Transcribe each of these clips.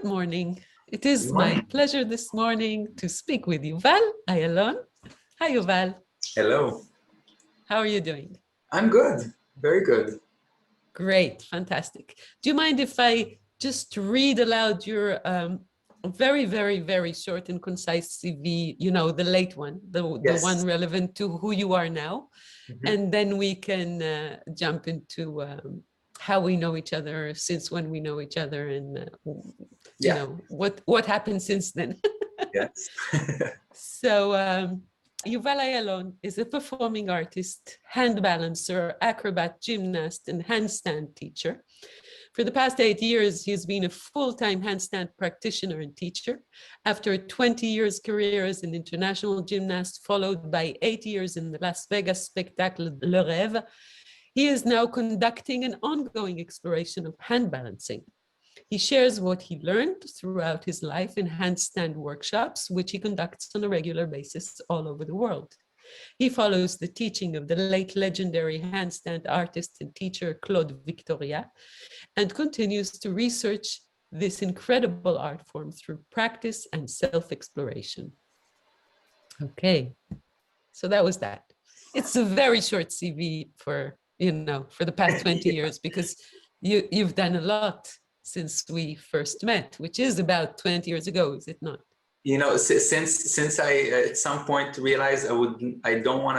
morning. It is Good my morning. pleasure this morning to speak with Yuval Ayalon. Hi, Yuval. Hello. How are you doing? I'm good. Very good. Great, fantastic. Do you mind if I just read aloud your very, very, very short and concise CV, you know, the late one, the Yes. one relevant to who you are now, and then we can jump into how we know each other, since when we know each other, and you know what happened since then. Yes. So Yuval Ayalon is a performing artist, hand balancer, acrobat, gymnast, and handstand teacher. For the past 8 years, he's been a full-time handstand practitioner and teacher. After a 20 years career as an international gymnast, followed by 8 years in the Las Vegas spectacle Le Rêve, he is now conducting an ongoing exploration of hand balancing. He shares what he learned throughout his life in handstand workshops, which he conducts on a regular basis all over the world. He follows the teaching of the late legendary handstand artist and teacher Claude Victoria, and continues to research this incredible art form through practice and self-exploration. Okay, so that was that. It's a very short CV for, you know, for the past 20 years, because you've done a lot since we first met, which is about 20 years ago, is it not? You know, since I at some point realized I don't want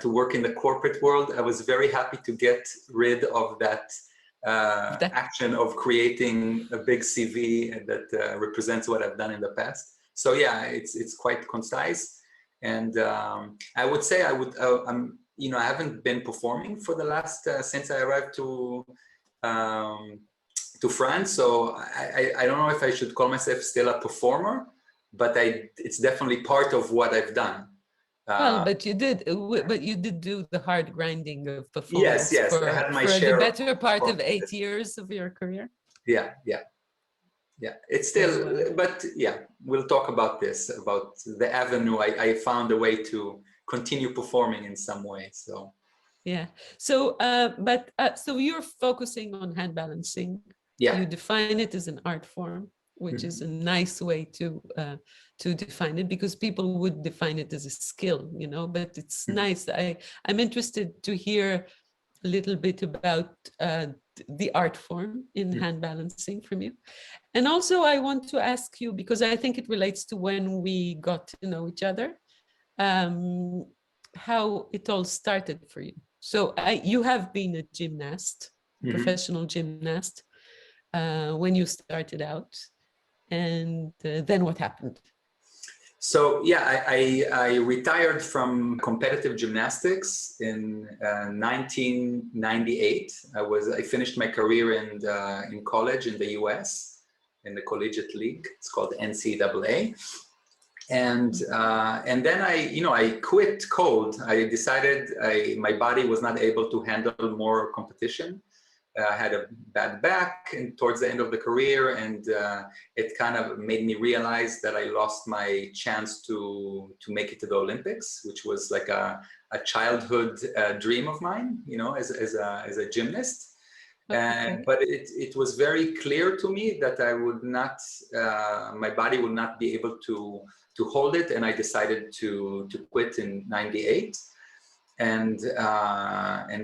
to work in the corporate world, I was very happy to get rid of that action of creating a big CV that represents what I've done in the past. So yeah, it's quite concise, and I would say I'm, you know, I haven't been performing for the last since I arrived to France. So I don't know if I should call myself still a performer, but it's definitely part of what I've done. Well, but you did do the hard grinding of performance. Yes, for, I had my for share the better part of performances. 8 years of your career. Yeah. It's still, but yeah, we'll talk about this, about the avenue. I found a way to continue performing in some way. So yeah. So, so you're focusing on hand balancing. yeah. You define it as an art form, which is a nice way to define it, because people would define it as a skill, you know. But it's nice. I'm interested to hear a little bit about the art form in hand balancing from you. And also I want to ask you, because I think it relates to when we got to know each other, how it all started for you. So you have been a gymnast, professional gymnast, when you started out, and then what happened? So yeah, I retired from competitive gymnastics in 1998. I finished my career in college in the US, in the collegiate league. It's called NCAA. And then I quit cold. I decided my body was not able to handle more competition. I had a bad back and towards the end of the career, and it kind of made me realize that I lost my chance to make it to the Olympics, which was like a childhood dream of mine, you know, as a gymnast. Okay. But it was very clear to me that I would not, my body would not be able to hold it, and I decided to quit in '98. And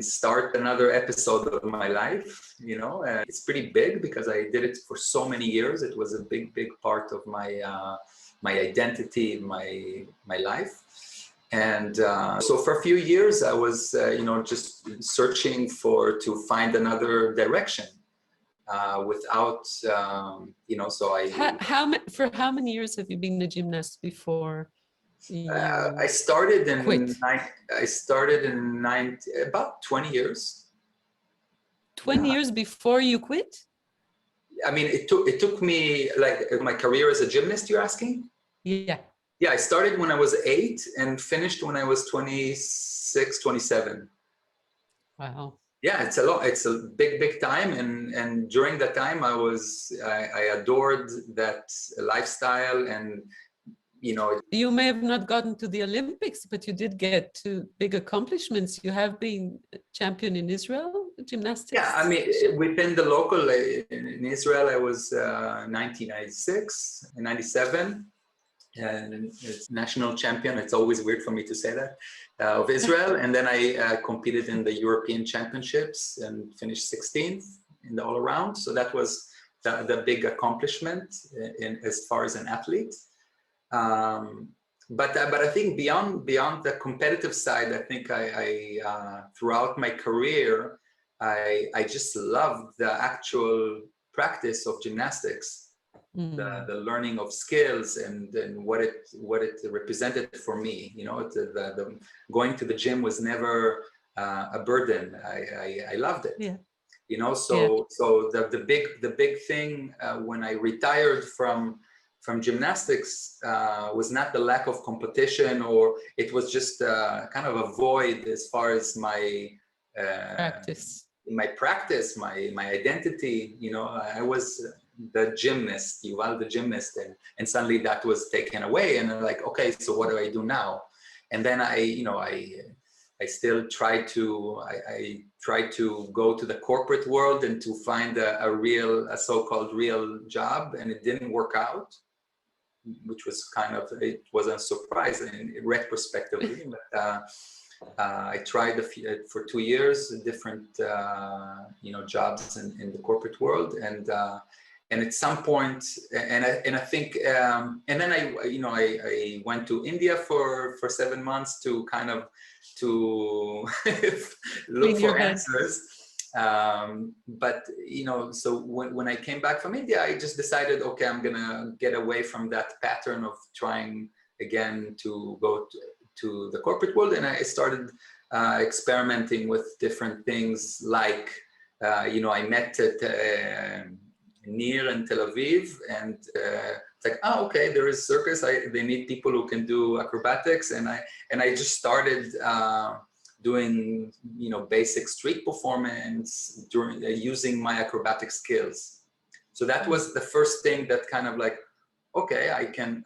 start another episode of my life, you know. It's pretty big because I did it for so many years. It was a big part of my my identity, my life. And so for a few years I was you know, just searching to find another direction without you know. So for how many years have you been a gymnast before I started quit? About 20 years. 20 years before you quit? I mean, it took me, like, my career as a gymnast, you're asking? Yeah. Yeah, I started when I was 8 and finished when I was 26, 27. Wow. Yeah, it's a lot. It's a big time. And during that time, I adored that lifestyle. And you know, you may have not gotten to the Olympics, but you did get to big accomplishments. You have been champion in Israel. gymnastics? Yeah, I mean, within the local, in Israel, I was 1996 and 97. And it's national champion. It's always weird for me to say that, of Israel. And then I competed in the European Championships and finished 16th in the all around. So that was the big accomplishment as far as an athlete. But I think beyond the competitive side, I think I throughout my career, I just loved the actual practice of gymnastics. The learning of skills and what it represented for me, you know, the going to the gym was never a burden. I loved it, yeah. You know. So the big thing when I retired from gymnastics was not the lack of competition, or it was just kind of a void as far as my practice, my identity. You know, I was the gymnast, Yuval the gymnast, and suddenly that was taken away, and I'm like, okay, so what do I do now? And then I still try to go to the corporate world and to find a so-called real job, and it didn't work out, which was it was a surprise in retrospectively. But I tried for 2 years different jobs in the corporate world, and at some point, and I think, and then I went to India for 7 months to look for answers. But so when I came back from India, I just decided, okay, I'm gonna get away from that pattern of trying again to go to the corporate world, and I started experimenting with different things, like I met at near in Tel Aviv, and it's like, oh, okay, there is circus. They need people who can do acrobatics, and I just started doing basic street performance using my acrobatic skills. So that was the first thing that kind of like, okay, I can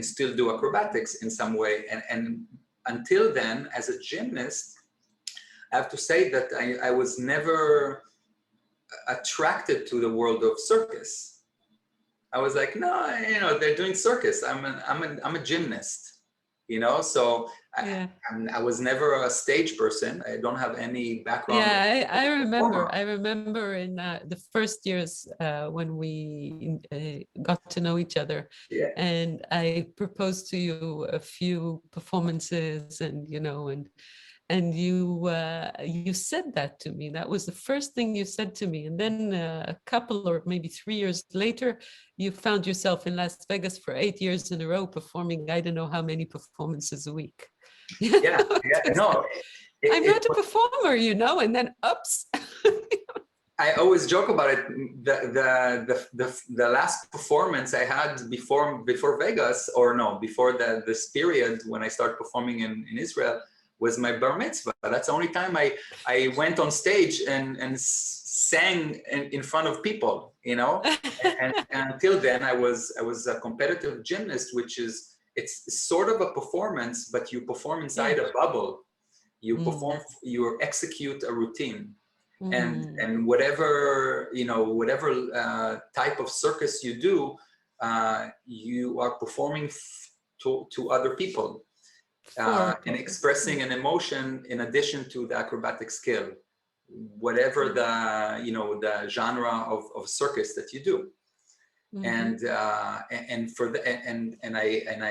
still do acrobatics in some way, and until then, as a gymnast, I have to say that I was never attracted to the world of circus. I was like, no, they're doing circus. I'm a gymnast, So I was never a stage person. I don't have any background. Yeah, I remember. I remember in the first years when we got to know each other, and I proposed to you a few performances, and you said that to me. That was the first thing you said to me. And then a couple or maybe 3 years later, you found yourself in Las Vegas for 8 years in a row performing, I don't know how many performances a week. No. I'm not a performer, and then oops. I always joke about it. The last performance I had before Vegas, before this period when I started performing in Israel, was my bar mitzvah. That's the only time I went on stage and sang in front of people, and until then I was a competitive gymnast, which is, it's sort of a performance, but you perform inside a bubble. You perform, you execute a routine, and whatever type of circus you do, you are performing to other people. And expressing an emotion in addition to the acrobatic skill, whatever the genre of circus that you do. And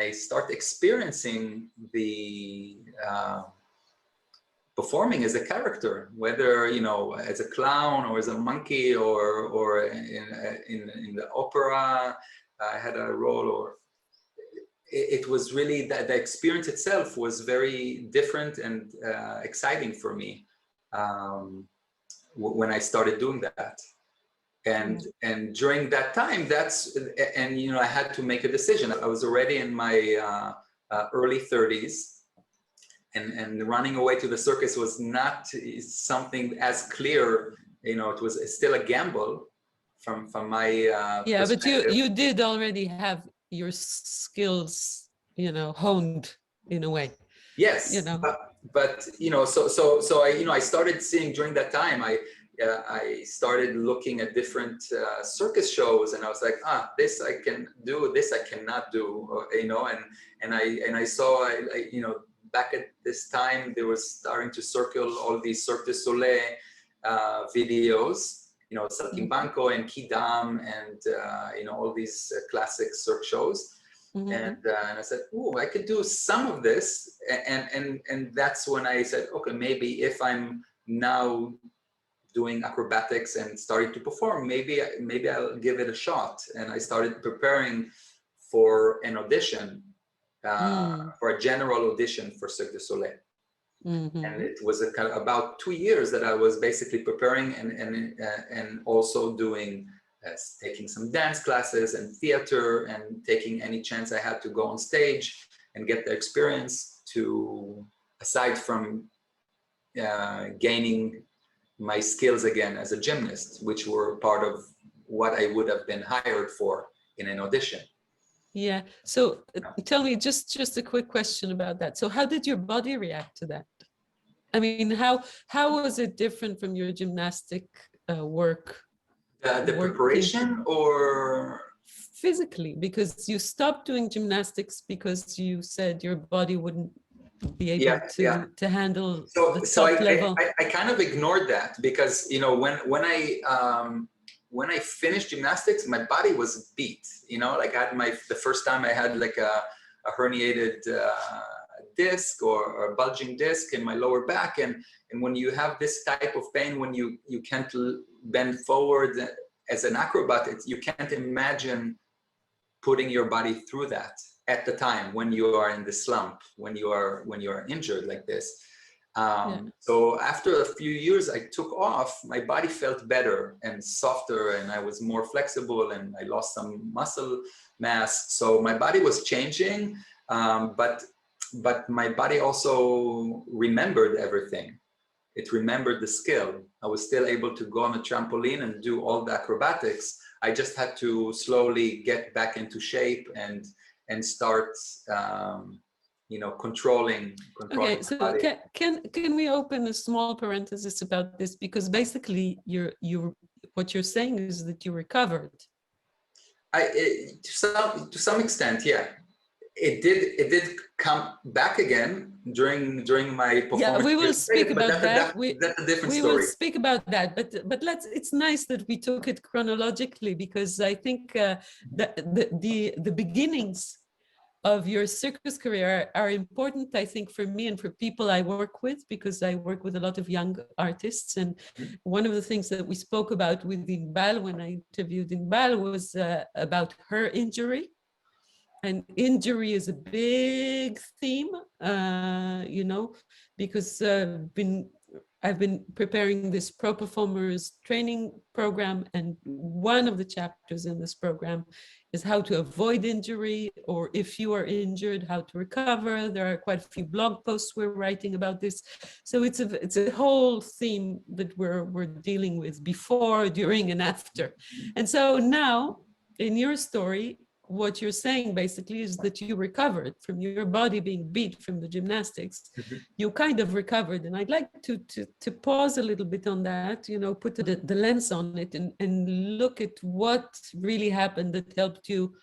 I start experiencing the performing as a character, whether as a clown or as a monkey or in the opera. I had a role, or it was really that the experience itself was very different and exciting for me when I started doing that. And during that time, I had to make a decision. I was already in my early 30s, and running away to the circus was not something as clear. It was still a gamble from my perspective. But you did already have your skills honed in a way. Yes, but you know, so I, you know, I started seeing during that time, I started looking at different circus shows, and I was like, this I can do, this I cannot do, you know, and I saw, you know, back at this time, there was starting to circle all these Cirque du Soleil videos, you know, Saltimbanco and Kidam, and you know, all these classic Cirque shows. And I said, oh, I could do some of this. And that's when I said, okay, maybe if I'm now doing acrobatics and starting to perform, maybe I'll give it a shot. And I started preparing for an audition, for a general audition for Cirque du Soleil. And it was a kind of about 2 years that I was basically preparing and also doing taking some dance classes and theater, and taking any chance I had to go on stage and get the experience to, aside from gaining my skills again as a gymnast, which were part of what I would have been hired for in an audition. Yeah. So tell me just a quick question about that. So how did your body react to that? I mean, how was it different from your gymnastic work? The preparation, or physically, because you stopped doing gymnastics because you said your body wouldn't be able to handle the top level. I kind of ignored that, because you know, when I finished gymnastics, my body was beat. You know, like I had the first time I had like a herniated disc or a bulging disc in my lower back, and when you have this type of pain, when you can't bend forward as an acrobat, you can't imagine putting your body through that at the time when you are in the slump, when you are injured like this. So after a few years I took off, my body felt better and softer, and I was more flexible, and I lost some muscle mass. So my body was changing, but my body also remembered everything. It remembered the skill. I was still able to go on a trampoline and do all the acrobatics. I just had to slowly get back into shape and start, you know, controlling. Okay, so can we open a small parenthesis about this, because basically what you're saying is that you recovered. To some extent, yeah. It did come back again during my performance. Yeah, we will speak about that. That's a different story. We will speak about that, but it's nice that we took it chronologically, because I think the beginnings of your circus career are important, I think, for me and for people I work with, because I work with a lot of young artists. And one of the things that we spoke about with Inbal when I interviewed Inbal was about her injury. And injury is a big theme, you know, because I've been preparing this pro performers training program, and one of the chapters in this program is how to avoid injury, or if you are injured, how to recover. There are quite a few blog posts we're writing about this. So it's a whole theme that we're dealing with before, during, and after. And so now in your story, what you're saying basically is that you recovered from your body being beat from the gymnastics. You kind of recovered, and I'd like to pause a little bit on that, you know, put the lens on it and look at what really happened that helped you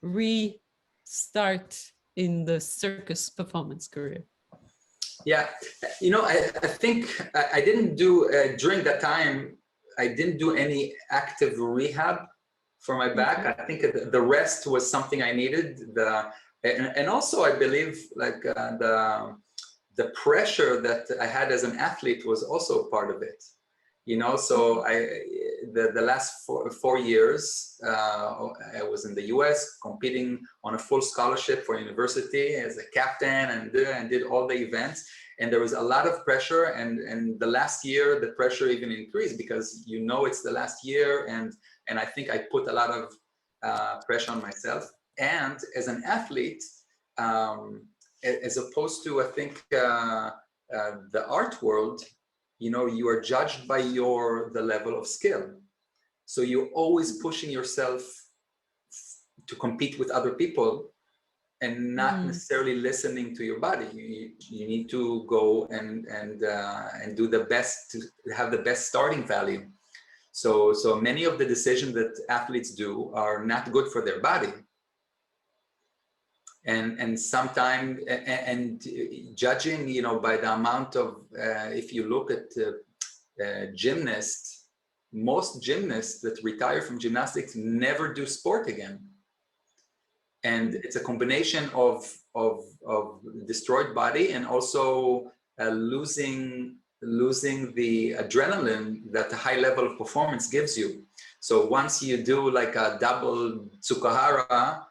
restart in the circus performance career. Yeah, you know, I think I didn't do, during that time, I didn't do any active rehab for my back. I think the rest was something I needed. And also I believe like the pressure that I had as an athlete was also part of it. You know, so the last four years, I was in the US competing on a full scholarship for university as a captain, and did all the events. And there was a lot of pressure, and the last year, the pressure even increased, because you know it's the last year, and I think I put a lot of pressure on myself. And as an athlete, as opposed to, I think, the art world, you know, you are judged by the level of skill. So you're always pushing yourself to compete with other people, and not necessarily listening to your body. You need to go and do the best to have the best starting value. So many of the decisions that athletes do are not good for their body. And sometimes, and judging, you know, by the amount of, if you look at gymnasts, most gymnasts that retire from gymnastics never do sport again. And it's a combination of destroyed body and also losing the adrenaline that a high level of performance gives you. So once you do like a double tsukahara,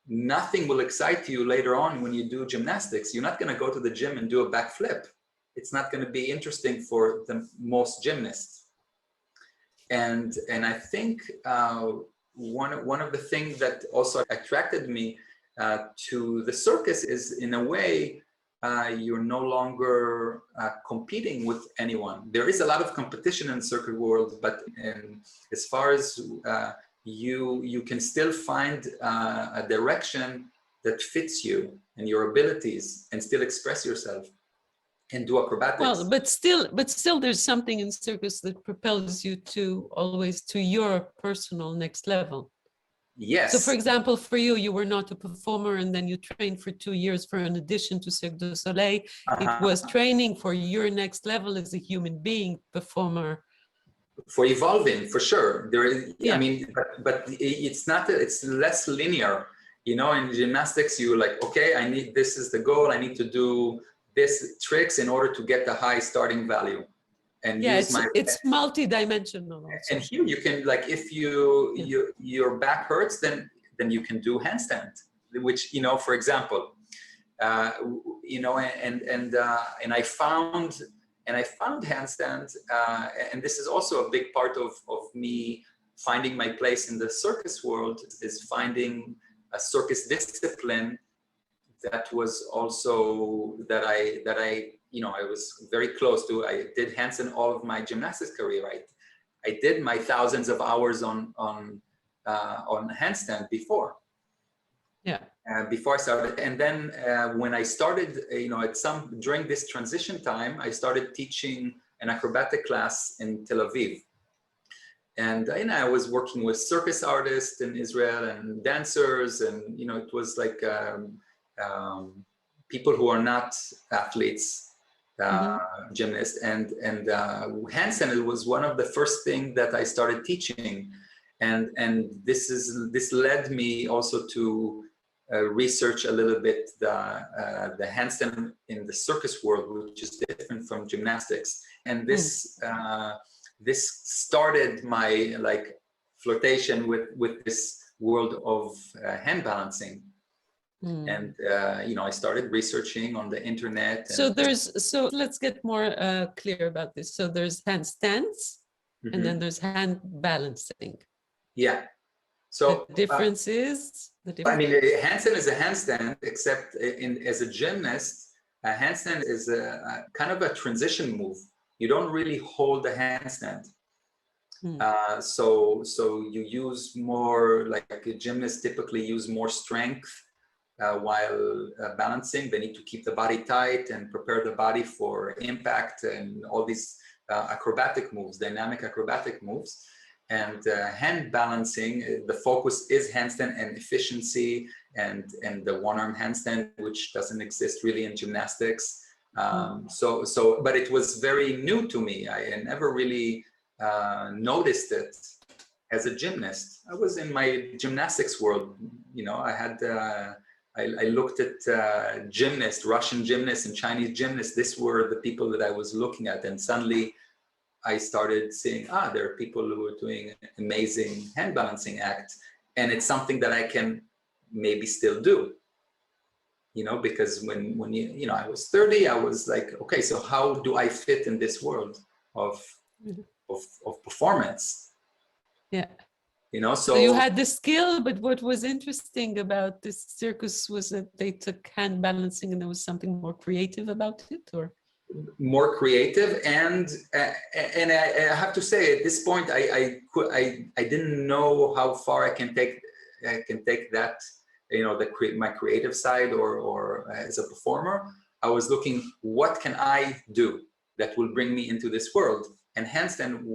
nothing will excite you later on when you do gymnastics. You're not going to go to the gym and do a backflip. It's not going to be interesting for the most gymnasts. And I think one of the things that also attracted me to the circus is, in a way, you're no longer competing with anyone. There is a lot of competition in the circus world, but as far as you can still find a direction that fits you and your abilities and still express yourself and do acrobatics. Well, but still there's something in circus that propels you to always to your personal next level. Yes. So for example, for you, you were not a performer and then you trained for 2 years for an addition to Cirque du Soleil. It was training for your next level as a human being, performer. For evolving, for sure. There is, yeah. I mean, but it's not, it's less linear. You know, in gymnastics, you're like, okay, this is the goal. I need to do this tricks in order to get the high starting value. And yeah, use it's multi-dimensional. And here you can, like, if your back hurts, then you can do handstand, which, you know, for example, you know, and I found handstand, and this is also a big part of me finding my place in the circus world, is finding a circus discipline that was also that I you know, I was very close to. I did handstand all of my gymnastics career. I did my thousands of hours on handstand before. Yeah. Before I started, and then when I started, you know, during this transition time, I started teaching an acrobatic class in Tel Aviv, and you know, I was working with circus artists in Israel and dancers, and you know, it was like people who are not athletes. Gymnast, and handstand was one of the first things that I started teaching, and this led me also to research a little bit the handstand in the circus world, which is different from gymnastics, and this started my like flirtation with this world of hand balancing. And you know, I started researching on the internet. So let's get more clear about this. So there's handstands, and then there's hand balancing. Yeah. So the difference is I mean, a handstand is a handstand, except as a gymnast, a handstand is a kind of a transition move. You don't really hold the handstand. So you use more, like gymnasts typically use more strength while balancing. They need to keep the body tight and prepare the body for impact and all these acrobatic moves, dynamic acrobatic moves. And hand balancing, the focus is handstand and efficiency, and the one-arm handstand, which doesn't exist really in gymnastics. But it was very new to me. I never really noticed it as a gymnast. I was in my gymnastics world. You know, I had I looked at gymnasts, Russian gymnasts and Chinese gymnasts. These were the people that I was looking at, and suddenly I started seeing, there are people who are doing amazing hand balancing acts, and it's something that I can maybe still do. You know, because when you know, I was 30, I was like, okay, so how do I fit in this world of performance? Yeah. You know, so you had the skill, but what was interesting about this circus was that they took hand balancing and there was something more creative about it, or? More creative, and I have to say, at this point, I didn't know how far I can take that my creative side or as a performer, I was looking, what can I do that will bring me into this world? And handstand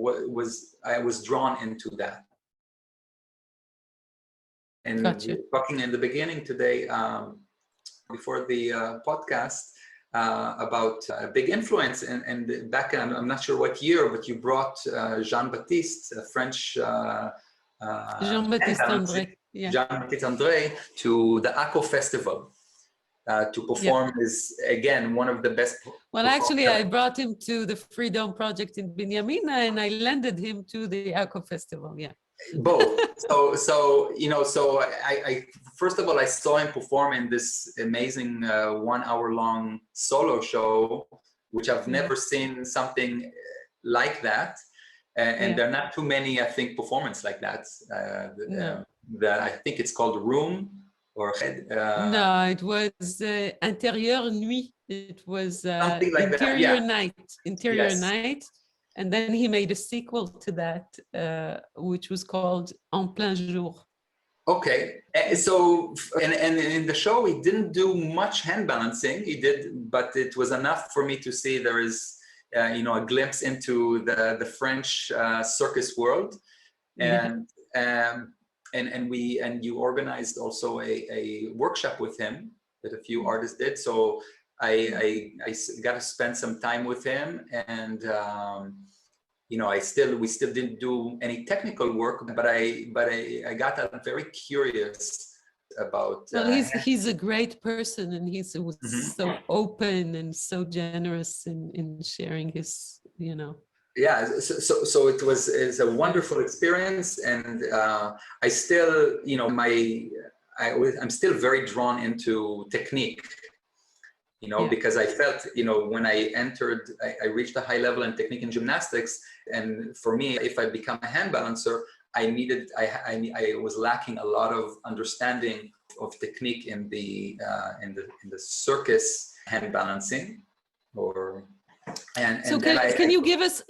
I was drawn into that. And Gotcha. talking in the beginning today, before the podcast, about a big influence, and back in, I'm not sure what year, but you brought Jean-Baptiste, a French Jean-Baptiste André. Yeah. Jean-Baptiste André to the ACO Festival to perform is, again, one of the best. Well, actually, I brought him to the Freedom Project in Binyamina, and I landed him to the ACO Festival. Yeah. Both. So I first of all, I saw him perform in this amazing 1 hour long solo show, which I've never seen something like that. And there are not too many, I think, performances like that. I think it's called Room or no, it was Intérieur Nuit. It was like Interior that, Night. Interior Night. And then he made a sequel to that, which was called En Plein Jour. Okay, so and in the show he didn't do much hand balancing. He did, but it was enough for me to see there is a glimpse into the French circus world, and you organized also a workshop with him that a few artists did. So I got to spend some time with him, and we still didn't do any technical work, but I got very curious about. Well, he's a great person, and he was so open and so generous in sharing his, Yeah, so it's a wonderful experience, and I still, I'm still very drawn into technique. Because I felt, when I entered, I reached a high level in technique in gymnastics. And for me, if I become a hand balancer, I was lacking a lot of understanding of technique in the circus hand balancing, So can you give us,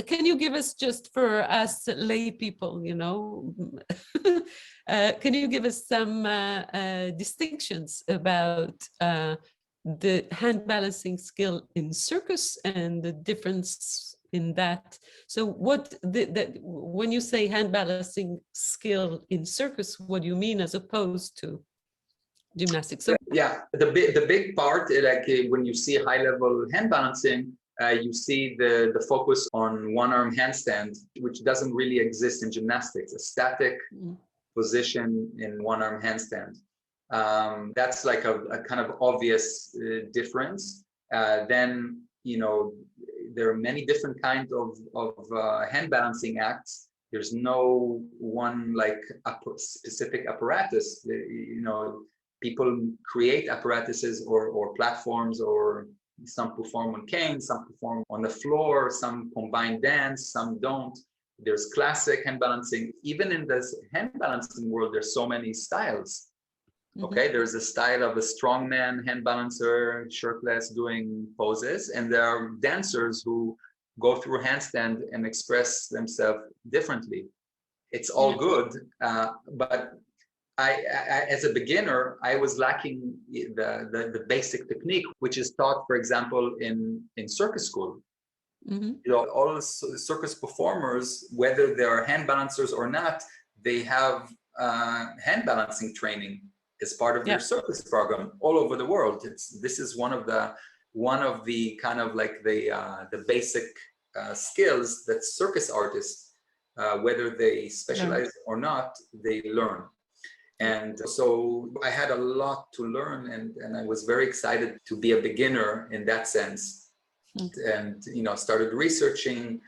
just for us lay people, can you give us some distinctions about the hand balancing skill in circus and the difference in that? So when you say hand balancing skill in circus, what do you mean as opposed to gymnastics? So the big part, like when you see high level hand balancing, you see the focus on one arm handstand, which doesn't really exist in gymnastics, a static position in one arm handstand. That's like a kind of obvious difference. Then, there are many different kinds of hand balancing acts. There's no one like specific apparatus. People create apparatuses or platforms, or some perform on canes, some perform on the floor, some combine dance, some don't. There's classic hand balancing. Even in this hand balancing world, there's so many styles. Okay, there's a style of a strongman hand balancer, shirtless, doing poses, and there are dancers who go through handstand and express themselves differently. It's all good, but I, as a beginner, I was lacking the basic technique, which is taught, for example, in circus school. All circus performers, whether they're hand balancers or not, they have hand balancing training as part of their circus program all over the world. This is one of the kind of like the basic skills that circus artists, whether they specialize or not, they learn. And so I had a lot to learn, and I was very excited to be a beginner in that sense. And started researching,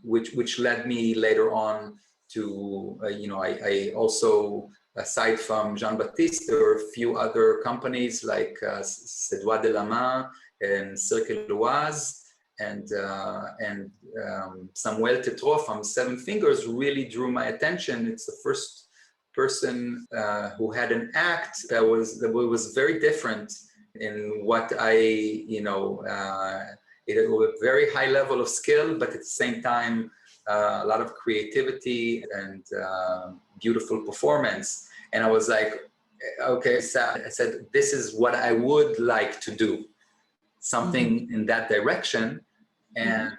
which led me later on to I also, aside from Jean-Baptiste, there were a few other companies like C'est Doigts de la Main and Circus, and Samuel Tetro from Seven Fingers really drew my attention. It's the first person who had an act that was very different in what it was a very high level of skill, but at the same time a lot of creativity and beautiful performance. And I was like, okay, so I said, this is what I would like to do, something in that direction. And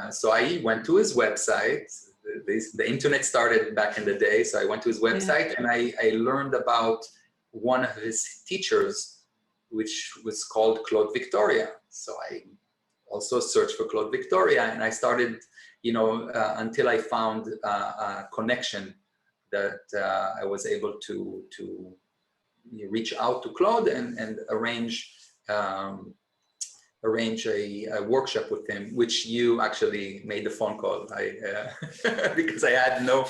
so I went to his website. The internet started back in the day, so I went to his website and I learned about one of his teachers, which was called Claude Victoria. So I also searched for Claude Victoria, and I started, you know, until I found a connection that I was able to reach out to Claude and arrange a workshop with him, which you actually made the phone call. Because I had no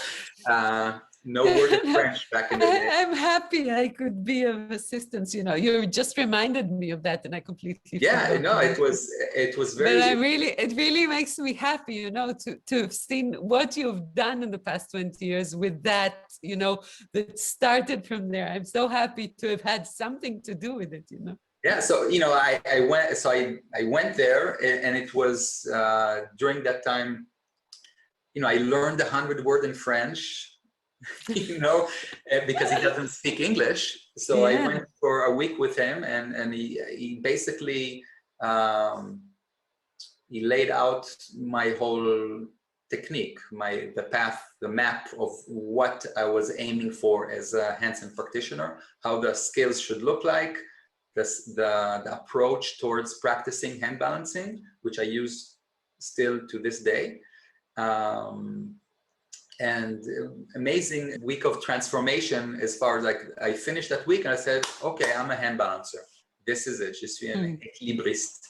word of French back in the day. I'm happy I could be of assistance. You know, you just reminded me of that, and I completely forgot. No, it was very. But it really makes me happy, you know, to have seen what you've done in the past 20 years with that, you know, that started from there. I'm so happy to have had something to do with it, you know. Yeah, so you know, I went there, and it was during that time, you know, I learned 100 words in French, you know, because he doesn't speak English. So I went for a week with him, and he basically he laid out my whole technique, the map of what I was aiming for as a handstand practitioner, how the skills should look like. The approach towards practicing hand balancing, which I use still to this day. And amazing week of transformation as far as like I finished that week and I said, okay, I'm a hand balancer. This is it. Je suis un équilibriste.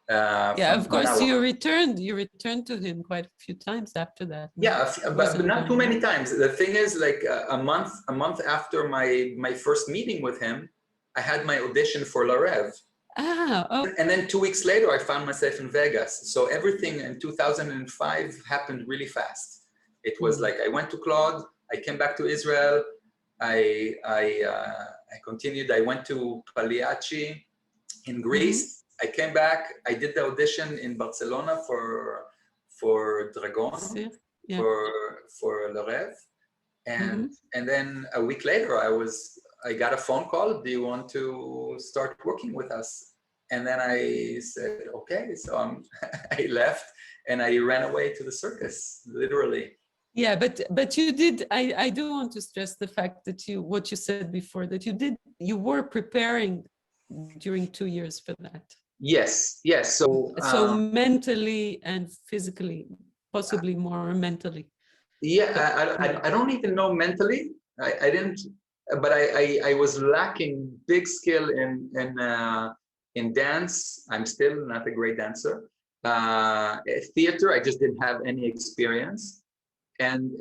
Yeah, of course, you returned to him quite a few times after that. Yeah, but not too many times. The thing is, like a month after my first meeting with him, I had my audition for La Rev. And then 2 weeks later, I found myself in Vegas. So everything in 2005 happened really fast. It was like I went to Claude, I came back to Israel, I continued, I went to Pagliacci in Greece, I came back, I did the audition in Barcelona for Dragon, for La Rev. And then a week later, I got a phone call. Do you want to start working with us? And then I said, okay. So I left and I ran away to the circus, literally. Yeah, but you did. I do want to stress the fact that what you said before, that you were preparing during 2 years for that. Yes. So mentally and physically, possibly more mentally. Yeah, I don't even know mentally. I didn't. But I was lacking big skill in dance. I'm still not a great dancer. Theater, I just didn't have any experience. And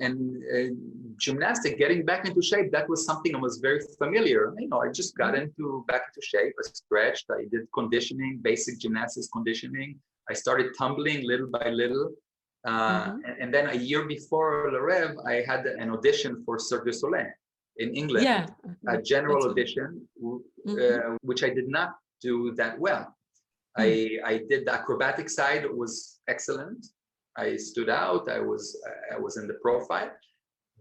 gymnastics, getting back into shape, that was something I was very familiar. You know, I just got back into shape. I stretched. I did conditioning, basic gymnastics conditioning. I started tumbling little by little. And then a year before La Rev, I had an audition for Cirque du Soleil in England, a general audition, which I did not do that well. I did the acrobatic side, it was excellent. I stood out, I was in the profile,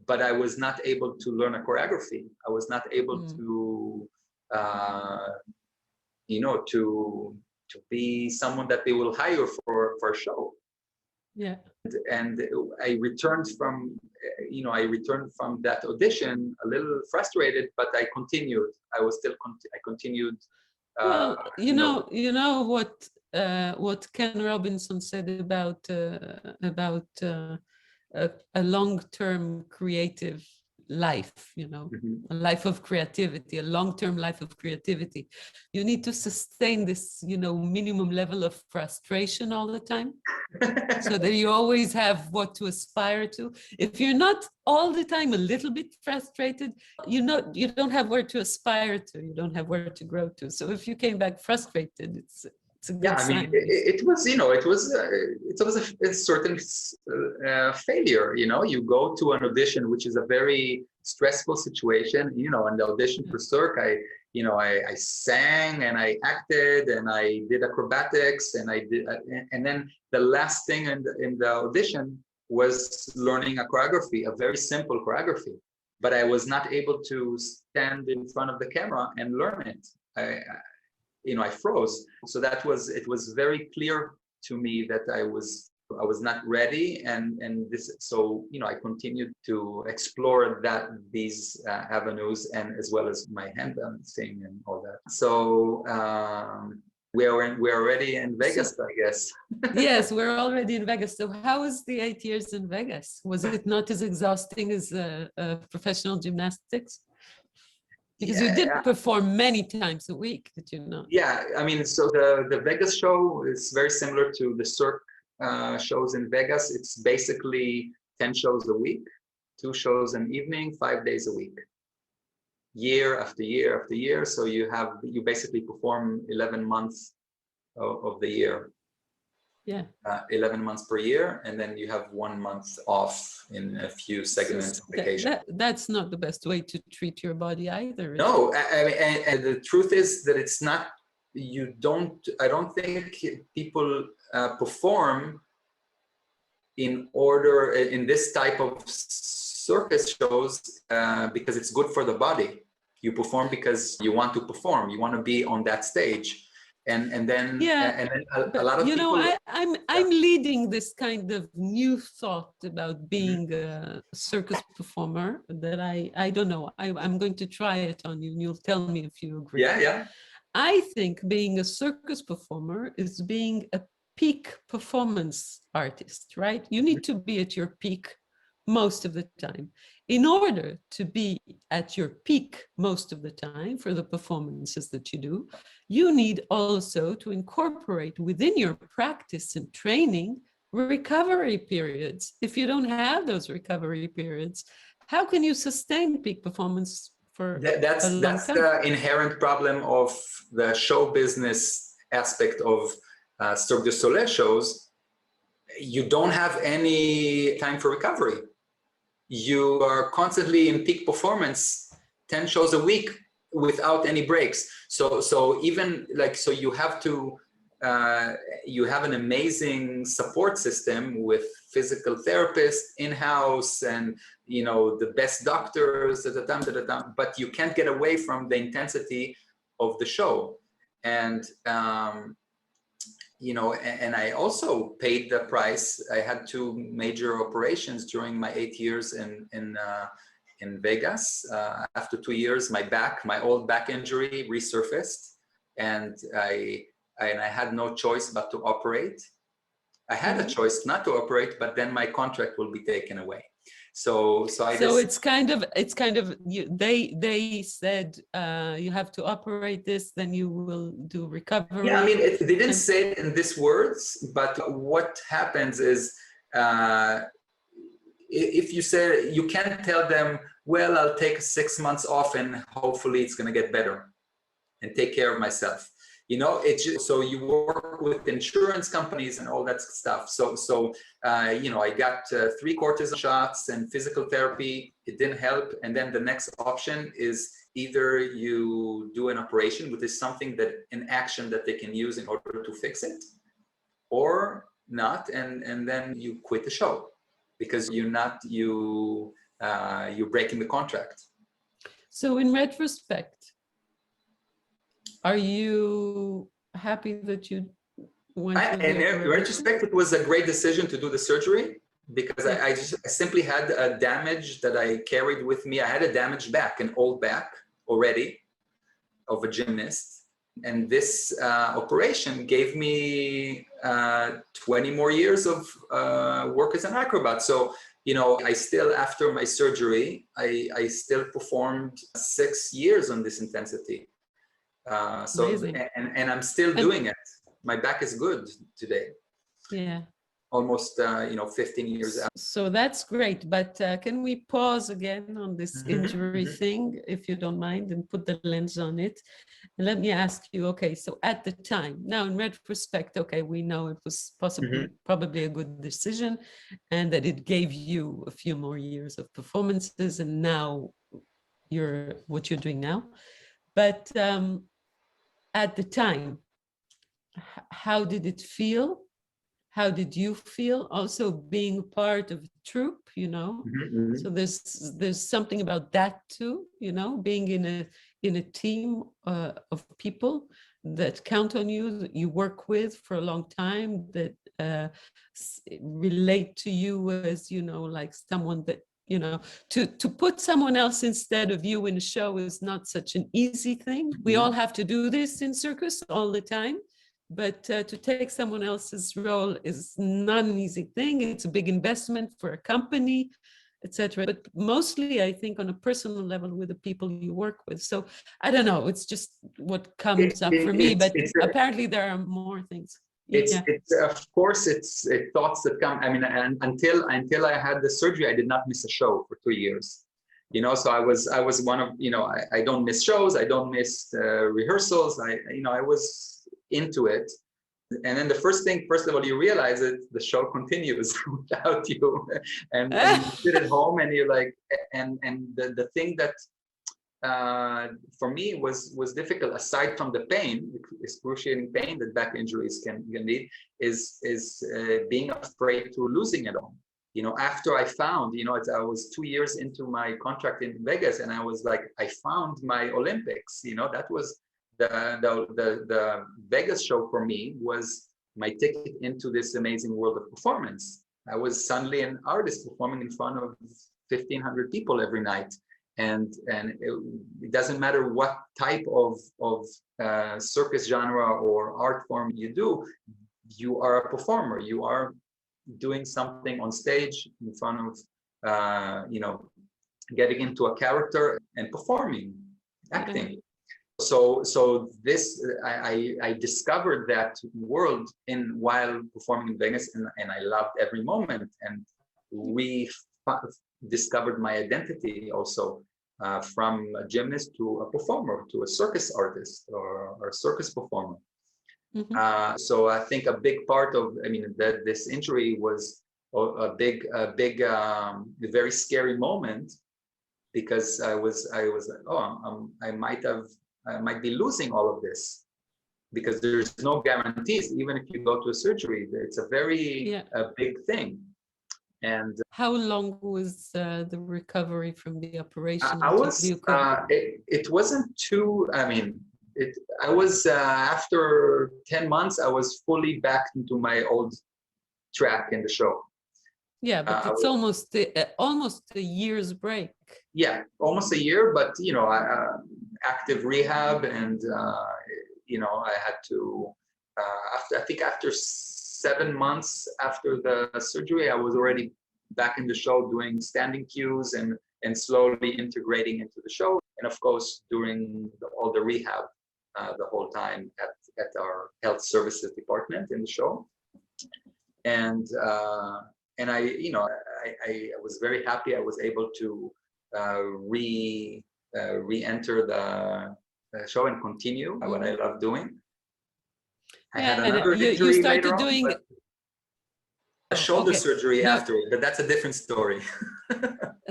but I was not able to learn a choreography. I was not able to, you know, to be someone that they will hire for a show. Yeah. And I returned from, you know, that audition a little frustrated, but I continued. I continued. Well, you know what Ken Robinson said about a long-term creative life, you know, a life of creativity, a long-term life of creativity. You need to sustain this, you know, minimum level of frustration all the time, so that you always have what to aspire to. If you're not all the time a little bit frustrated, you don't have where to aspire to. You don't have where to grow to. So if you came back frustrated, it's a good sign. I mean, it was, you know, it was a certain failure. You know, you go to an audition, which is a very stressful situation. You know, and the audition for Cirque, I sang and I acted and I did acrobatics and and then the last thing in the audition was learning a choreography, a very simple choreography. But I was not able to stand in front of the camera and learn it. I froze. So it was very clear to me that I was not ready, and I continued to explore these avenues, and as well as my hand balancing and all that. So we're already in Vegas, I guess. Yes, we're already in Vegas. So how was the 8 years in Vegas? Was it not as exhausting as professional gymnastics? Because you did perform many times a week, did you not? Yeah, I mean, so the Vegas show is very similar to the circus shows in Vegas. It's basically 10 shows a week, 2 shows an evening, 5 days a week, year after year after year. So you basically perform 11 months of the year. Yeah. 11 months per year, and then you have 1 month off in a few segments of vacation. That's not the best way to treat your body either. No, and the truth is that it's not. I don't think people perform in this type of circus shows because it's good for the body. You perform because you want to perform. You want to be on that stage. And then a lot of people. I'm leading this kind of new thought about being a circus performer that I don't know. I'm going to try it on you, and you'll tell me if you agree. Yeah. I think being a circus performer is being a peak performance artist, right? You need to be at your peak most of the time. In order to be at your peak most of the time for the performances that you do, you need also to incorporate within your practice and training recovery periods. If you don't have those recovery periods, how can you sustain peak performance for that's a long time? The inherent problem of the show business aspect of Cirque du Soleil shows. You don't have any time for recovery. You are constantly in peak performance, 10 shows a week without any breaks. So even you have to, you have an amazing support system with physical therapists in-house and, the best doctors, but you can't get away from the intensity of the show. And, and I also paid the price. I had 2 major operations during my 8 years in Vegas. After 2 years, my old back injury resurfaced, and I had no choice but to operate. I had a choice not to operate, but then my contract will be taken away. So it's kind of they said you have to operate this, then you will do recovery. Yeah, I mean they didn't say it in these words, but what happens is if you say, you can't tell them, well, I'll take 6 months off and hopefully it's going to get better and take care of myself. It's just, so you work with insurance companies and all that stuff. So I got 3 cortisone shots and physical therapy. It didn't help. And then the next option is either you do an operation, which is something an action that they can use in order to fix it, or not. And then you quit the show because you're breaking the contract. So in retrospect, are you happy that you went through the operation? In retrospect, it was a great decision to do the surgery because I simply had a damage that I carried with me. I had a damaged back, an old back already of a gymnast. And this operation gave me 20 more years of work as an acrobat. So, I still, after my surgery, I still performed 6 years on this intensity. And I'm still doing it. My back is good today. Yeah. Almost 15 years out. So that's great, but can we pause again on this injury thing, if you don't mind, and put the lens on it? And let me ask you, okay, so at the time, now in retrospect, okay, we know it was probably a good decision, and that it gave you a few more years of performances, and now what you're doing now. But at the time, how did it feel? how did you feel also being part of a troupe, you know? Mm-hmm. So there's something about that too, you know, being in a team of people that count on you, that you work with for a long time, that relate to you as, you know, like someone that, you know, to put someone else instead of you in a show is not such an easy thing. We all have to do this in circus all the time, but to take someone else's role is not an easy thing. It's a big investment for a company, etc. But mostly, I think, on a personal level with the people you work with. So I don't know. It's just what comes up for me. But apparently, there are more things. It's of course it's thoughts that come. I mean, and until I had the surgery, I did not miss a show for 2 years. You know, so I was one of, you know, I don't miss shows, I don't miss rehearsals. I was into it. And then the first of all, you realize that the show continues without you, and you sit at home and you're like, and the thing that for me was difficult, aside from the pain, excruciating pain that back injuries can lead, is being afraid to losing it all. You know, after I found, you know, I was 2 years into my contract in Vegas, and I was like, I found my Olympics. You know, that was the Vegas show for me was my ticket into this amazing world of performance. I was suddenly an artist performing in front of 1,500 people every night. And it doesn't matter what type of circus genre or art form you do, you are a performer. You are doing something on stage in front of, you know, getting into a character and performing, acting. So this, I discovered that world while performing in Vegas, and I loved every moment. And we discovered my identity also from a gymnast to a performer, to a circus artist or a circus performer. So I think a big part of, I mean, this injury was a very scary moment, because I was like, oh, I might be losing all of this, because there's no guarantees. Even if you go to a surgery, it's a very big thing. And how long was the recovery from the operation? It wasn't too, I mean, I was after 10 months, I was fully back into my old track in the show. Yeah, but it's almost a year's break. Yeah, almost a year, but you know, active rehab, and you know, I had to after 7 months after the surgery, I was already back in the show doing standing cues and slowly integrating into the show. And of course, during all the rehab, the whole time at our health services department in the show. And I, you know, I was very happy I was able to re-enter the show and continue what I love doing. I had another injury you started later doing on, a shoulder surgery afterward, but that's a different story.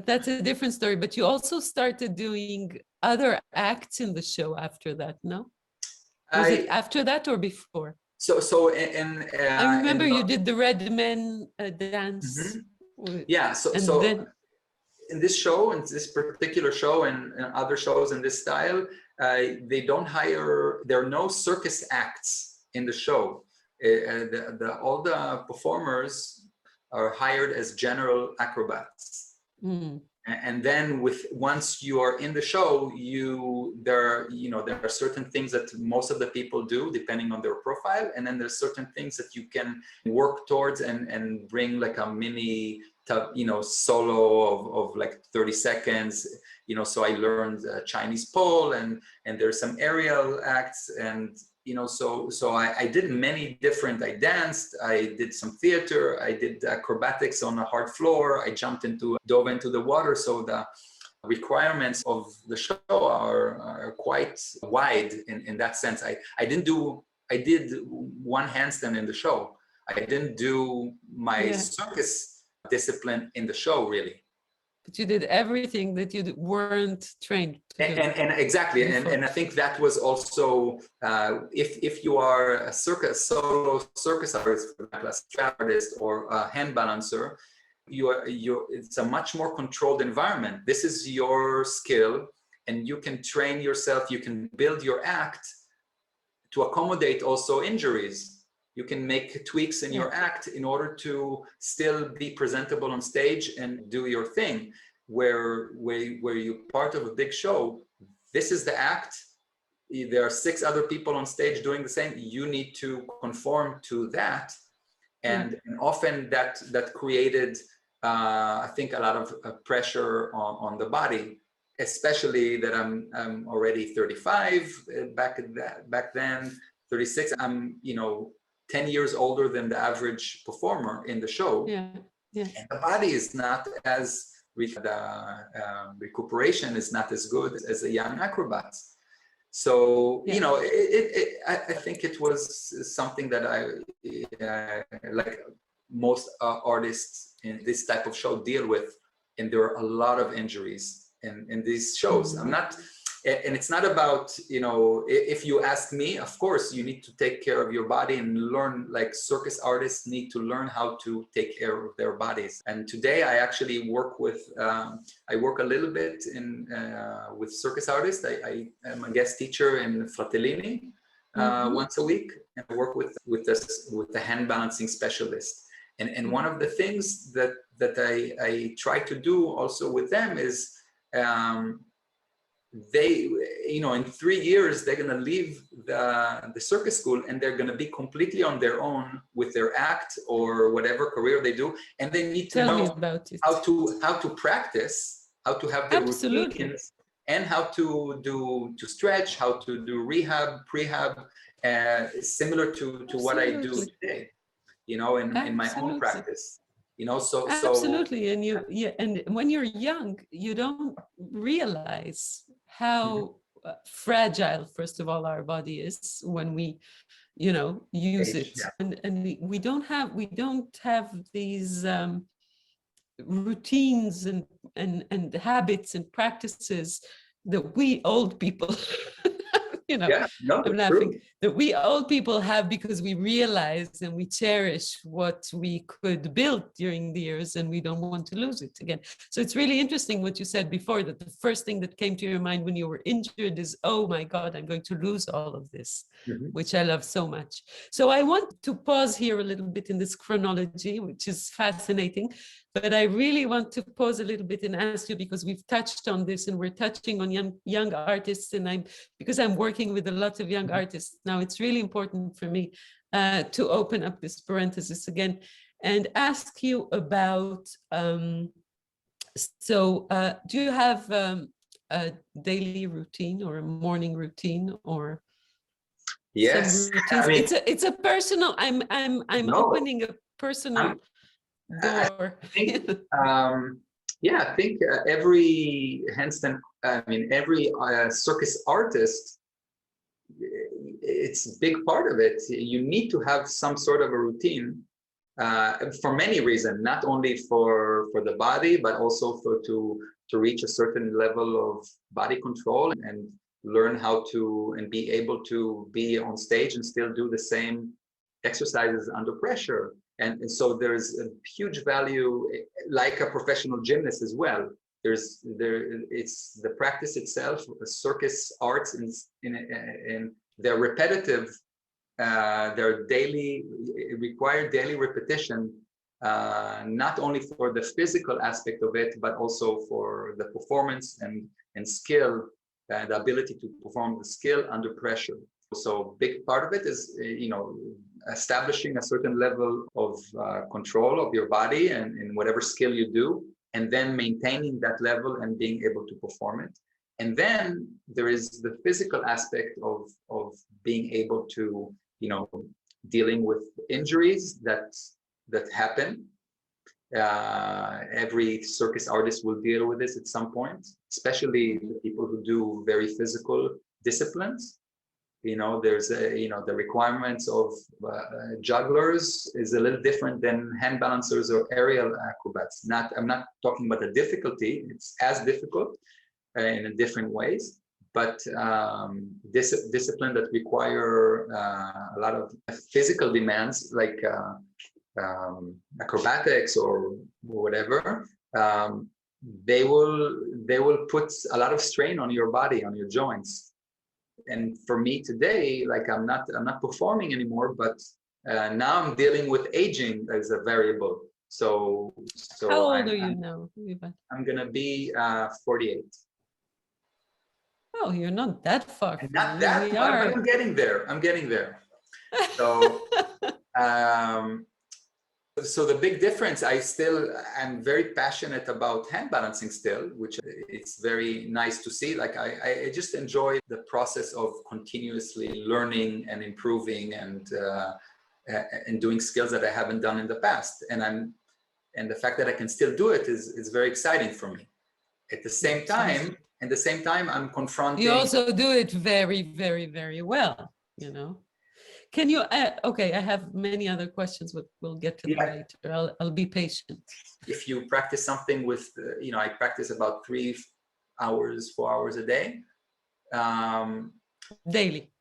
That's a different story, but you also started doing other acts in the show after that, no? Was it after that or before? I remember you did the Red Men dance. Yeah, so then, in this show, in this particular show, and other shows in this style, they don't hire, there are no circus acts in the show. All the performers are hired as general acrobats. And then once you are in the show, there are certain things that most of the people do depending on their profile, and then there's certain things that you can work towards and bring like a mini, you know, solo of like 30 seconds. You know, so I learned Chinese pole, and there's some aerial acts, and you know, so I did many different. I danced, I did some theater, I did acrobatics on a hard floor, I dove into the water. So the requirements of the show are quite wide in that sense. I did one handstand in the show. I didn't do my circus discipline in the show, really. But you did everything that you weren't trained to do. And exactly, and I think that was also if you are a solo circus artist, a strap artist, or a hand balancer, it's a much more controlled environment. This is your skill, and you can train yourself. You can build your act to accommodate also injuries. You can make tweaks in your act in order to still be presentable on stage and do your thing. Where you're part of a big show, this is the act. There are 6 other people on stage doing the same. You need to conform to that, and often that created, I think, a lot of pressure on the body. Especially that I'm already 35. Back then, 36. I'm 10 years older than the average performer in the show. And the body is not as recuperation is not as good as a young acrobat. So I think it was something that I like most artists in this type of show deal with, and there are a lot of injuries in these shows. I'm not, and it's not about, if you ask me, of course, you need to take care of your body and learn, like circus artists need to learn how to take care of their bodies. And today I actually work with, I work a little bit with circus artists. I am a guest teacher in Fratellini once a week, and I work with the hand balancing specialist. And one of the things that I try to do also with them is, they, in 3 years, they're going to leave the circus school, and they're going to be completely on their own with their act or whatever career they do, and they need to know how to practice, how to have their routines, and how to stretch, how to do rehab, prehab, similar to what I do today, in my own practice. Absolutely. And and when you're young, you don't realize how fragile, first of all, our body is when we use it. And we don't have these routines and habits and practices that we old people I'm laughing, that we old people have, because we realize and we cherish what we could build during the years, and we don't want to lose it again. So it's really interesting what you said before, that the first thing that came to your mind when you were injured is, oh my God, I'm going to lose all of this, which I love so much. So I want to pause here a little bit in this chronology, which is fascinating. But I really want to pause a little bit and ask you, because we've touched on this and we're touching on young artists, and because I'm working with a lot of young artists now, it's really important for me to open up this parenthesis again and ask you about, do you have a daily routine or a morning routine, or yes, I mean, it's a personal, I'm opening a personal door. I think every handstand, every circus artist, it's a big part of it. You need to have some sort of a routine for many reasons, not only for the body, but also to reach a certain level of body control and learn how to and be able to be on stage and still do the same exercises under pressure. And so there's a huge value, like a professional gymnast as well. It's the practice itself, the circus arts, in they're repetitive, they're require daily repetition, not only for the physical aspect of it, but also for the performance and skill, the ability to perform the skill under pressure. So big part of it is, establishing a certain level of control of your body and in whatever skill you do, and then maintaining that level and being able to perform it. And then there is the physical aspect of being able to, dealing with injuries that happen. Every circus artist will deal with this at some point, especially the people who do very physical disciplines. You know, there's the requirements of jugglers is a little different than hand balancers or aerial acrobats. I'm not talking about the difficulty. It's as difficult in different ways, but discipline that require a lot of physical demands, like acrobatics or whatever. They will put a lot of strain on your body, on your joints. And for me today, like I'm not performing anymore, but now I'm dealing with aging as a variable. So how old are you now? I'm gonna be 48. Oh, you're not that far from Not me. that We far, are. but I'm getting there. I'm getting there. So so the big difference, I'm very passionate about hand balancing still, which it's very nice to see. Like I just enjoy the process of continuously learning and improving and doing skills that I haven't done in the past. And the fact that I can still do it is very exciting for me. At the same time, I'm confronting. You also do it very, very, very well, you know. Can you, okay, I have many other questions, but we'll get to them later. I'll be patient. If you practice something with, I practice about 4 hours a day. Daily?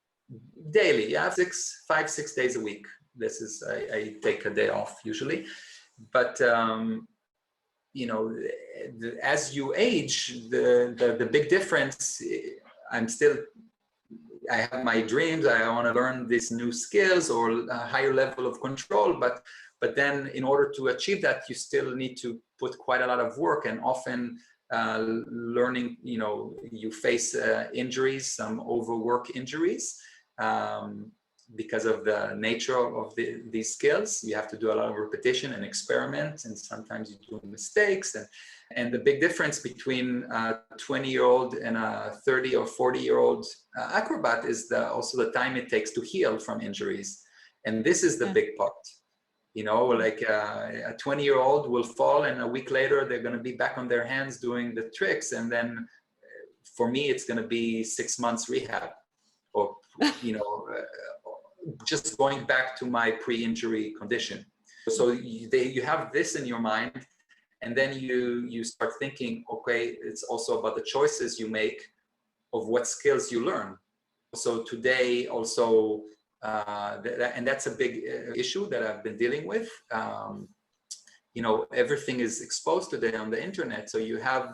Daily, yeah, 5-6 days a week. This is, I take a day off usually. But, as you age, the big difference, I have my dreams. I want to learn these new skills or a higher level of control, but then in order to achieve that, you still need to put quite a lot of work, and often learning, you face injuries, some overwork injuries, because of the nature of these skills. You have to do a lot of repetition and experiment, and sometimes you do mistakes. And the big difference between a 20-year-old and a 30 or 40-year-old acrobat is also the time it takes to heal from injuries. And this is the big part. Like a 20-year-old will fall, and a week later they're going to be back on their hands doing the tricks. And then for me, it's going to be 6 months rehab, or just going back to my pre-injury condition. So you have this in your mind, and then you start thinking, okay, it's also about the choices you make of what skills you learn. So today also, and that's a big issue that I've been dealing with. Everything is exposed today on the internet. So you have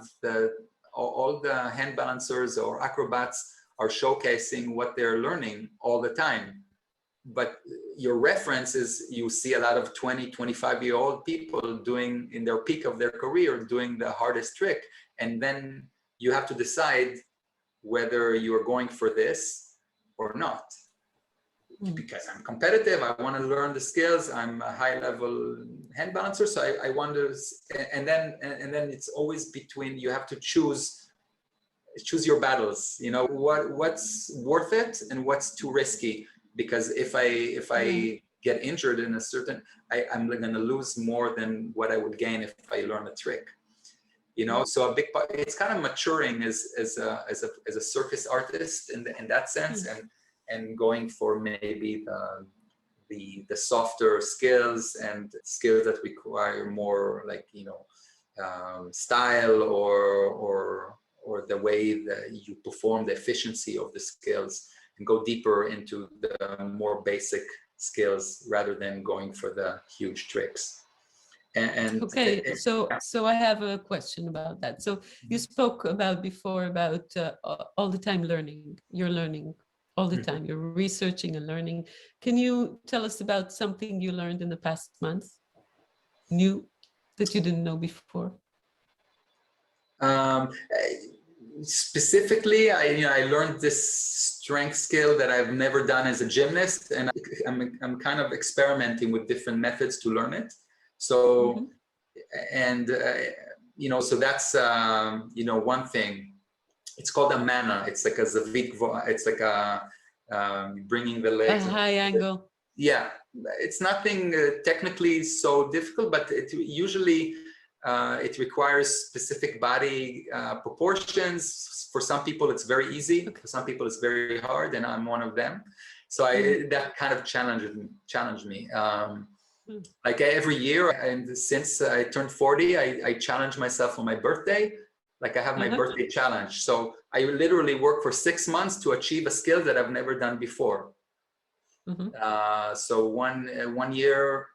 all the hand balancers or acrobats are showcasing what they're learning all the time. But your reference is, you see a lot of 20, 25-year-old people doing, in their peak of their career, doing the hardest trick. And then you have to decide whether you're going for this or not. Because I'm competitive, I want to learn the skills, I'm a high-level hand balancer, so I want to, and then it's always between, you have to choose your battles, what's worth it and what's too risky. Because if I get injured in a certain, I'm going to lose more than what I would gain if I learn a trick. So a big part, it's kind of maturing as a circus artist in that sense, and going for maybe the softer skills and skills that require more, like style or the way that you perform, the efficiency of the skills, and go deeper into the more basic skills rather than going for the huge tricks. Okay, so I have a question about that. So you spoke before about all the time learning. You're learning all the time. You're researching and learning. Can you tell us about something you learned in the past month, new, that you didn't know before? Specifically, I learned this strength skill that I've never done as a gymnast, and I'm kind of experimenting with different methods to learn it. So, so that's one thing. It's called a mana. It's like a zavit. It's like a bringing the legs. A high angle. Yeah, it's nothing technically so difficult, but it usually It requires specific body proportions. For some people, it's very easy. For some people, it's very hard, and I'm one of them. So that kind of challenged me. Like every year, and since I turned 40, I challenge myself on my birthday. Like I have my birthday challenge. So I literally work for 6 months to achieve a skill that I've never done before. So one year,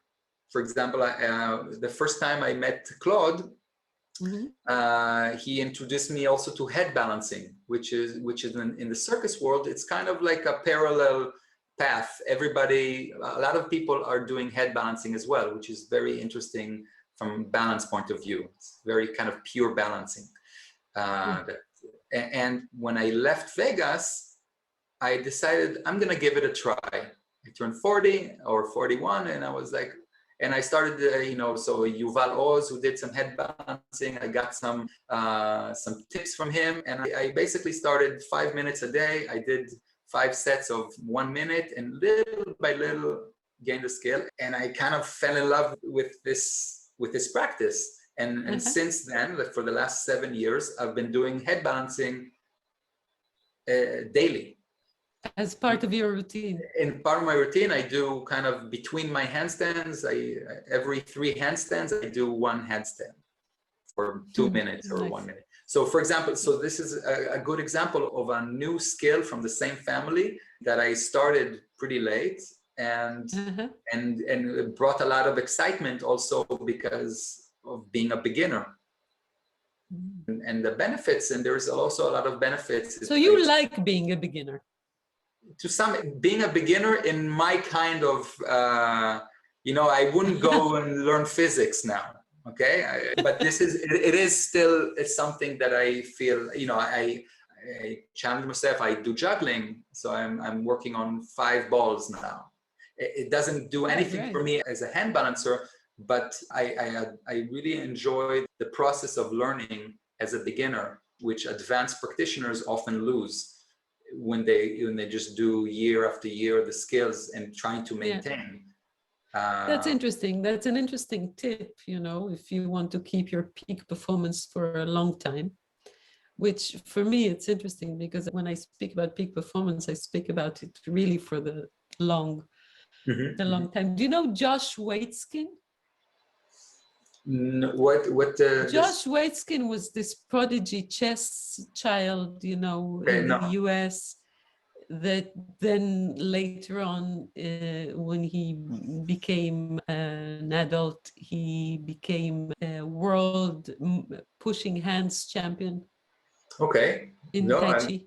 for example, the first time I met Claude, he introduced me also to head balancing, which is in the circus world, it's kind of like a parallel path. A lot of people are doing head balancing as well, which is very interesting from balance point of view. It's very kind of pure balancing. And when I left Vegas, I decided I'm gonna give it a try. I turned 40 or 41, and I was like, and I started, so Yuval Oz, who did some head balancing, I got some tips from him, and I basically started 5 minutes a day. I did 5 sets of 1 minute, and little by little gained the skill. And I kind of fell in love with this practice. And since then, for the last 7 years, I've been doing head balancing daily. As part of your routine. In part of my routine, I do kind of between my handstands. Every 3 handstands, I do 1 handstand for 2 minutes or 1 minute. So, for example, this is a good example of a new skill from the same family that I started pretty late, and it brought a lot of excitement also because of being a beginner. And the benefits, and there's also a lot of benefits. So you like being a beginner? To being a beginner in my kind of, I wouldn't go and learn physics now, okay? But it's something that I feel, I challenge myself. I do juggling, so I'm working on 5 balls now. It doesn't do anything for me as a hand balancer, but I really enjoy the process of learning as a beginner, which advanced practitioners often lose when they just do year after year the skills and trying to maintain. That's interesting. That's an interesting tip, if you want to keep your peak performance for a long time, which for me, it's interesting because when I speak about peak performance, I speak about it really for the long time. Do you know Josh Waitzkin? Josh Waitzkin was this prodigy chess child, in the US, that then later on, when he became an adult, he became a world pushing hands champion. Okay. In Tai Chi.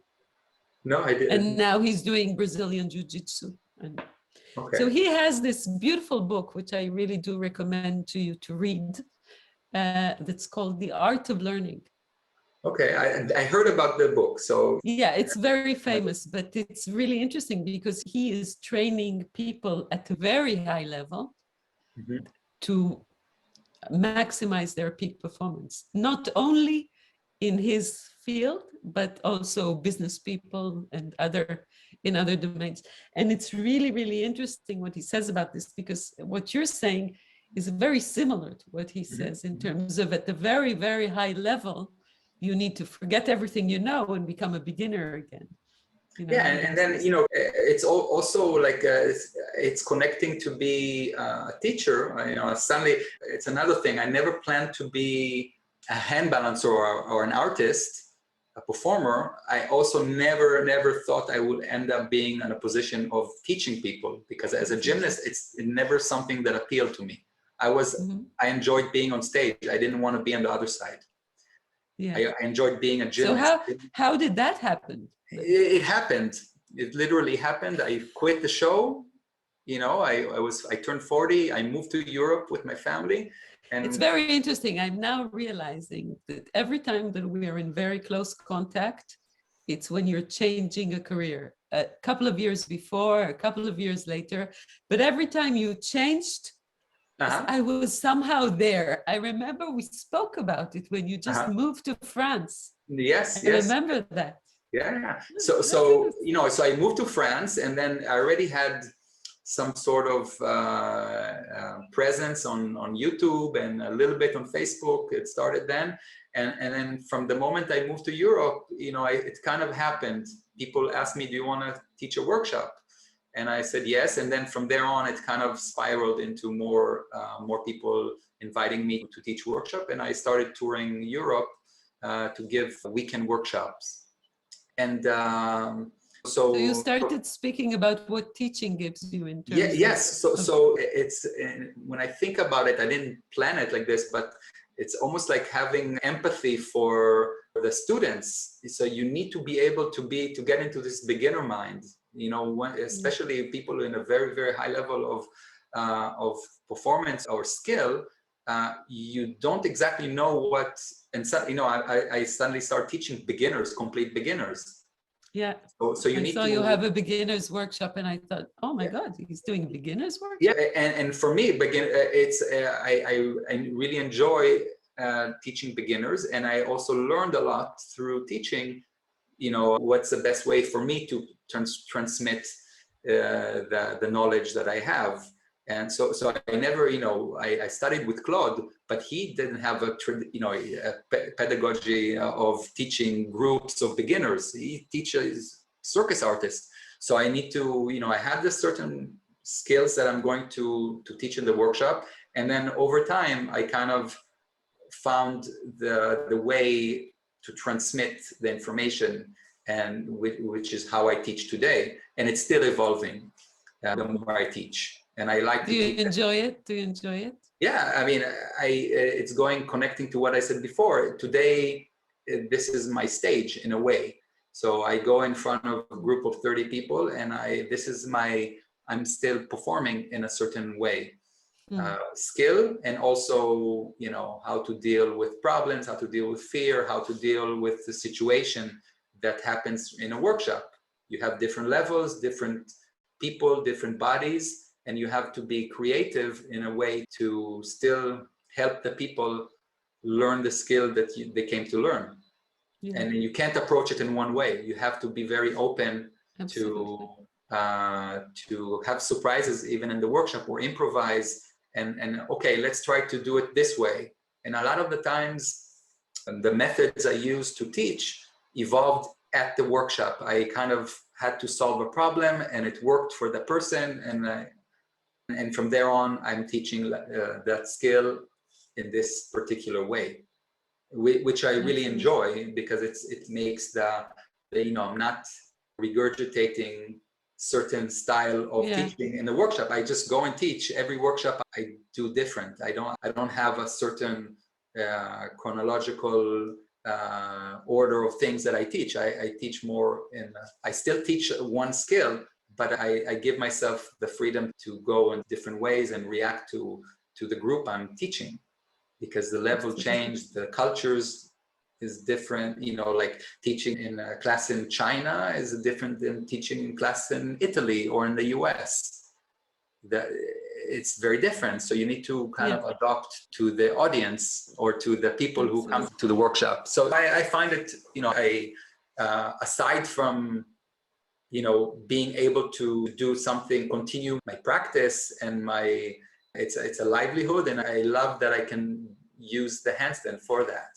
No, I didn't. And now he's doing Brazilian Jiu-Jitsu. So he has this beautiful book, which I really do recommend to you to read, that's called The Art of Learning. Okay, I heard about the book. So yeah, it's very famous, but it's really interesting because he is training people at a very high level to maximize their peak performance, not only in his field, but also business people and in other domains. And it's really, really interesting what he says about this, because what you're saying is very similar to what he says in terms of at the very, very high level, you need to forget everything you know and become a beginner again. And then, it's also like it's connecting to be a teacher. Suddenly it's another thing. I never planned to be a hand balancer or an artist, a performer. I also never thought I would end up being in a position of teaching people, because as a gymnast, it's never something that appealed to me. I enjoyed being on stage. I didn't want to be on the other side. I enjoyed being a gymnast. So how did that happen? It happened. It literally happened. I quit the show. I turned 40. I moved to Europe with my family. And it's very interesting. I'm now realizing that every time that we are in very close contact, it's when you're changing a career. A couple of years before, a couple of years later, but every time you changed, I was somehow there. I remember we spoke about it when you just moved to France. Yes. I remember that. Yeah. So I moved to France, and then I already had some sort of presence on YouTube and a little bit on Facebook. It started then. And then from the moment I moved to Europe, it kind of happened. People asked me, do you want to teach a workshop? And I said yes. And then from there on, it kind of spiraled into more people inviting me to teach workshop. And I started touring Europe to give weekend workshops. And so you started speaking about what teaching gives you in terms yes. So it's, when I think about it, I didn't plan it like this, but it's almost like having empathy for the students. So you need to be able to get into this beginner mind, especially people in a very, very high level of performance or skill. You don't exactly know what, and so, I suddenly start teaching beginners, complete beginners. Yeah. So you need to. You have a beginners workshop, and I thought, oh my God, he's doing beginners workshop. Yeah, and for me, it's I really enjoy teaching beginners, and I also learned a lot through teaching. What's the best way for me to transmit the knowledge that I have. And so I never, I studied with Claude, but he didn't have a pedagogy of teaching groups of beginners. He teaches circus artists. So I need to, I have this certain skills that I'm going to teach in the workshop. And then over time, I kind of found the way to transmit the information, and which is how I teach today. And it's still evolving the more I teach. And I like to teach. Do you enjoy it? Do you enjoy it? Yeah, I mean, it's connecting to what I said before. Today, this is my stage in a way. So I go in front of a group of 30 people, and I'm still performing in a certain way. Skill, and also, how to deal with problems, how to deal with fear, how to deal with the situation that happens in a workshop. You have different levels, different people, different bodies, and you have to be creative in a way to still help the people learn the skill that they came to learn. Yeah. And you can't approach it in one way. You have to be very open to have surprises even in the workshop, or improvise and okay, let's try to do it this way. And a lot of the times, the methods I use to teach evolved at the workshop. I kind of had to solve a problem, and it worked for the person, and from there on, I'm teaching that skill in this particular way, which I really enjoy, because it makes I'm not regurgitating certain style of teaching in the workshop. I just go and teach. Every workshop I do different. I don't have a certain chronological order of things that I teach. I teach more I still teach one skill, but I give myself the freedom to go in different ways and react to the group I'm teaching, because the level changed, the cultures is different. Like teaching in a class in China is different than teaching in class in Italy or in the US. It's very different. So you need to kind of adopt to the audience or to the people who come to the workshop. So I find it, aside from being able to do something, continue my practice and it's a livelihood, and I love that I can use the handstand for that.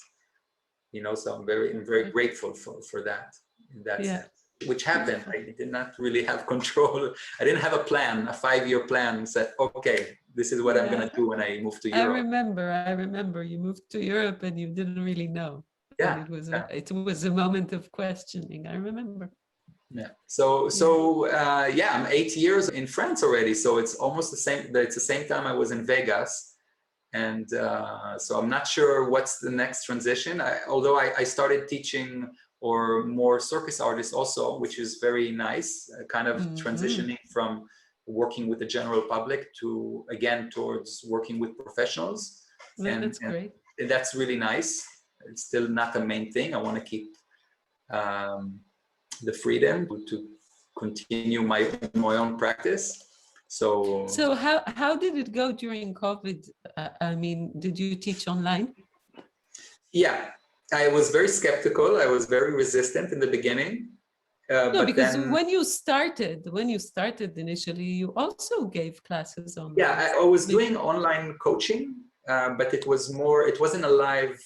So I'm very grateful for that, in that sense. Which happened. I did not really have control. I didn't have a plan, a 5-year plan. Said, okay, this is what I'm going to do when I move to Europe. I remember you moved to Europe and you didn't really know. Yeah. It was a moment of questioning. I remember. Yeah. So I'm 8 years in France already. So it's almost the same. It's the same time I was in Vegas. And so I'm not sure what's the next transition. Although I started teaching or more circus artists also, which is very nice, kind of transitioning from working with the general public to, again, towards working with professionals. That's great. And that's really nice. It's still not the main thing. I want to keep the freedom to continue my own practice. So how did it go during COVID? I mean, did you teach online? Yeah, I was very skeptical. I was very resistant in the beginning. No, but because then, when you started initially, you also gave classes online. yeah, I was doing online coaching, but it wasn't a live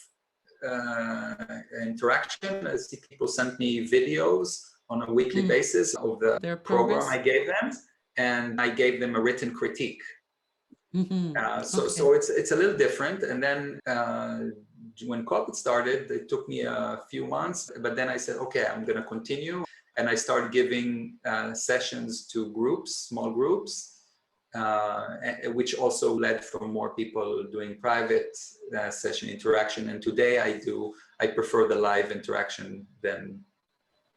interaction. I see people sent me videos on a weekly basis of the Their program progress. I gave them, and I gave them a written critique. So it's a little different. And then when COVID started, it took me a few months, but then I said, okay, I'm going to continue. And I started giving sessions to groups, small groups, which also led for more people doing private session interaction. And today I prefer the live interaction than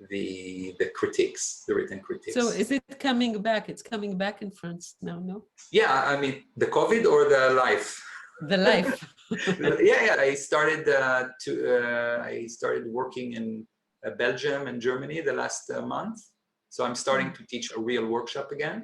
the critiques, the written critiques. So is it coming back? It's coming back in France now, no? Yeah, I mean, the COVID or the life? The life. Yeah. I started working in Belgium and Germany the last month. So I'm starting to teach a real workshop again.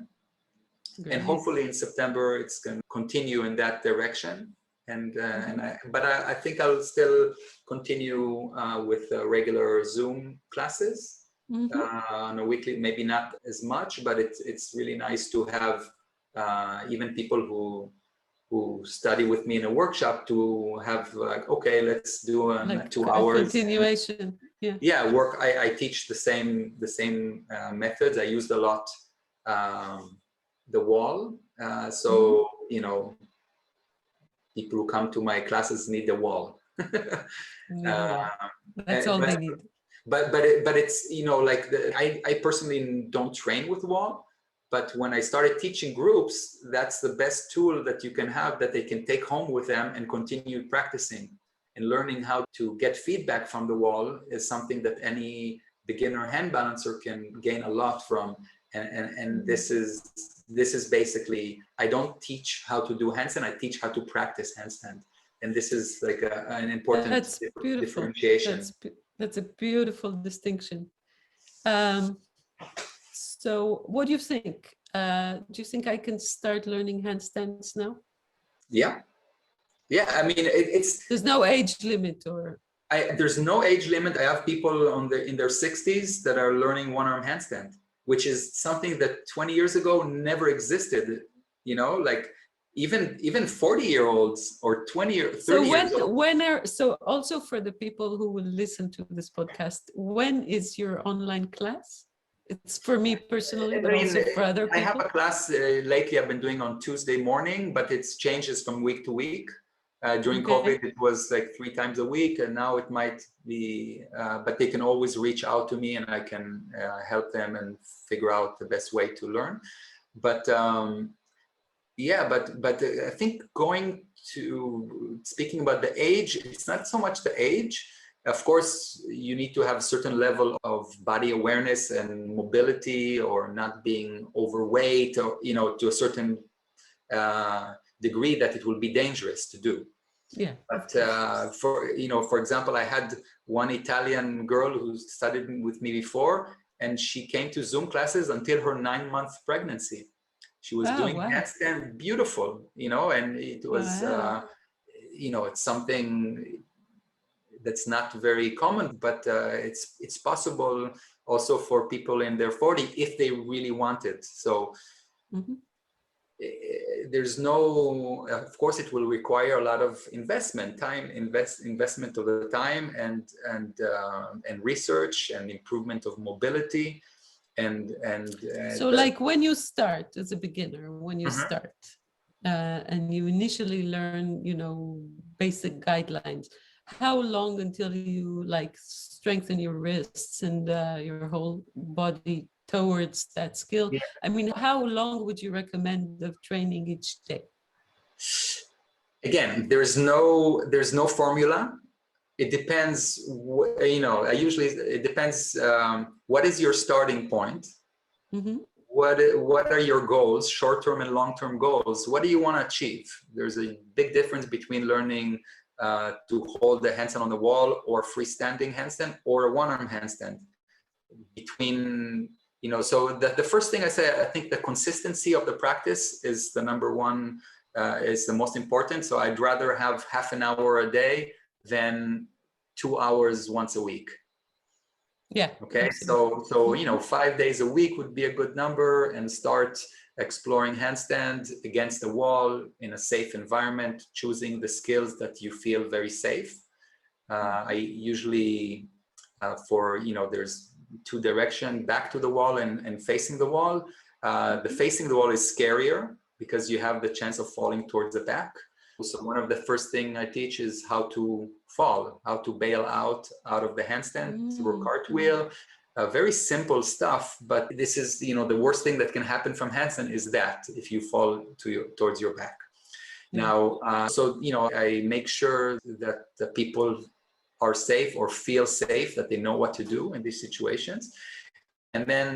Great. And hopefully in September, it's going to continue in that direction. But I think I'll still continue with regular Zoom classes on a weekly, maybe not as much, but it's really nice to have even people who study with me in a workshop to have like, okay, let's do like 2 hours. Continuation. Yeah. I teach the same methods. I used a lot the wall. So, you know, people who come to my classes need the wall. That's all they need. But it's, you know, like I personally don't train with wall, but when I started teaching groups, that's the best tool that you can have that they can take home with them and continue practicing. And learning how to get feedback from the wall is something that any beginner hand balancer can gain a lot from. And this is basically, I don't teach how to do handstand, I teach how to practice handstand. And this is like an important differentiation. That's a beautiful distinction. So what do you think? Do you think I can start learning handstands now? Yeah. I mean, there's no age limit, or there's no age limit. I have people in their 60s that are learning one-arm handstand, which is something that 20 years ago never existed. You know, like even 40-year-olds or 20 or 30 years old. So also for the people who will listen to this podcast, when is your online class? It's for me personally, but also for other people. I have a class lately I've been doing on Tuesday morning, but it changes from week to week. During COVID, it was like 3 times a week, and now it might be, but they can always reach out to me and I can help them and figure out the best way to learn. But but I think speaking about the age, it's not so much the age. Of course, you need to have a certain level of body awareness and mobility, or not being overweight, or, you know, to a certain degree that it will be dangerous to do. Yeah. But for example, I had one Italian girl who studied with me before, and she came to Zoom classes until her 9-month pregnancy. She was doing handstand, beautiful, you know, and it was, you know, it's something that's not very common, but it's possible also for people in their 40s if they really want it. So there's no, of course, it will require a lot of investment, investment of the time and research and improvement of mobility. So like when you start as a beginner, when you start and you initially learn, you know, basic guidelines, how long until you like strengthen your wrists and your whole body towards that skill? Yeah. I mean, how long would you recommend of training each day? Again, there's no formula. It depends, you know, it depends, what is your starting point? What are your goals, short-term and long-term goals? What do you want to achieve? There's a big difference between learning to hold the handstand on the wall or freestanding handstand or a one-arm handstand. Between, you know, so the first thing I say, I think the consistency of the practice is the number one, is the most important. So I'd rather have half an hour a day than 2 hours once a week. Yeah. Okay, Absolutely. so you know, 5 days a week would be a good number, and start exploring handstand against the wall in a safe environment, choosing the skills that you feel very safe. I usually, for, you know, there's two direction, back to the wall and facing the wall. The facing the wall is scarier because you have the chance of falling towards the back. So one of the first thing I teach is how to fall, how to bail out of the handstand through a cartwheel. Very simple stuff, but this is, you know, the worst thing that can happen from handstand is that if you fall towards your back. Now, so, you know, I make sure that the people are safe or feel safe, that they know what to do in these situations. And then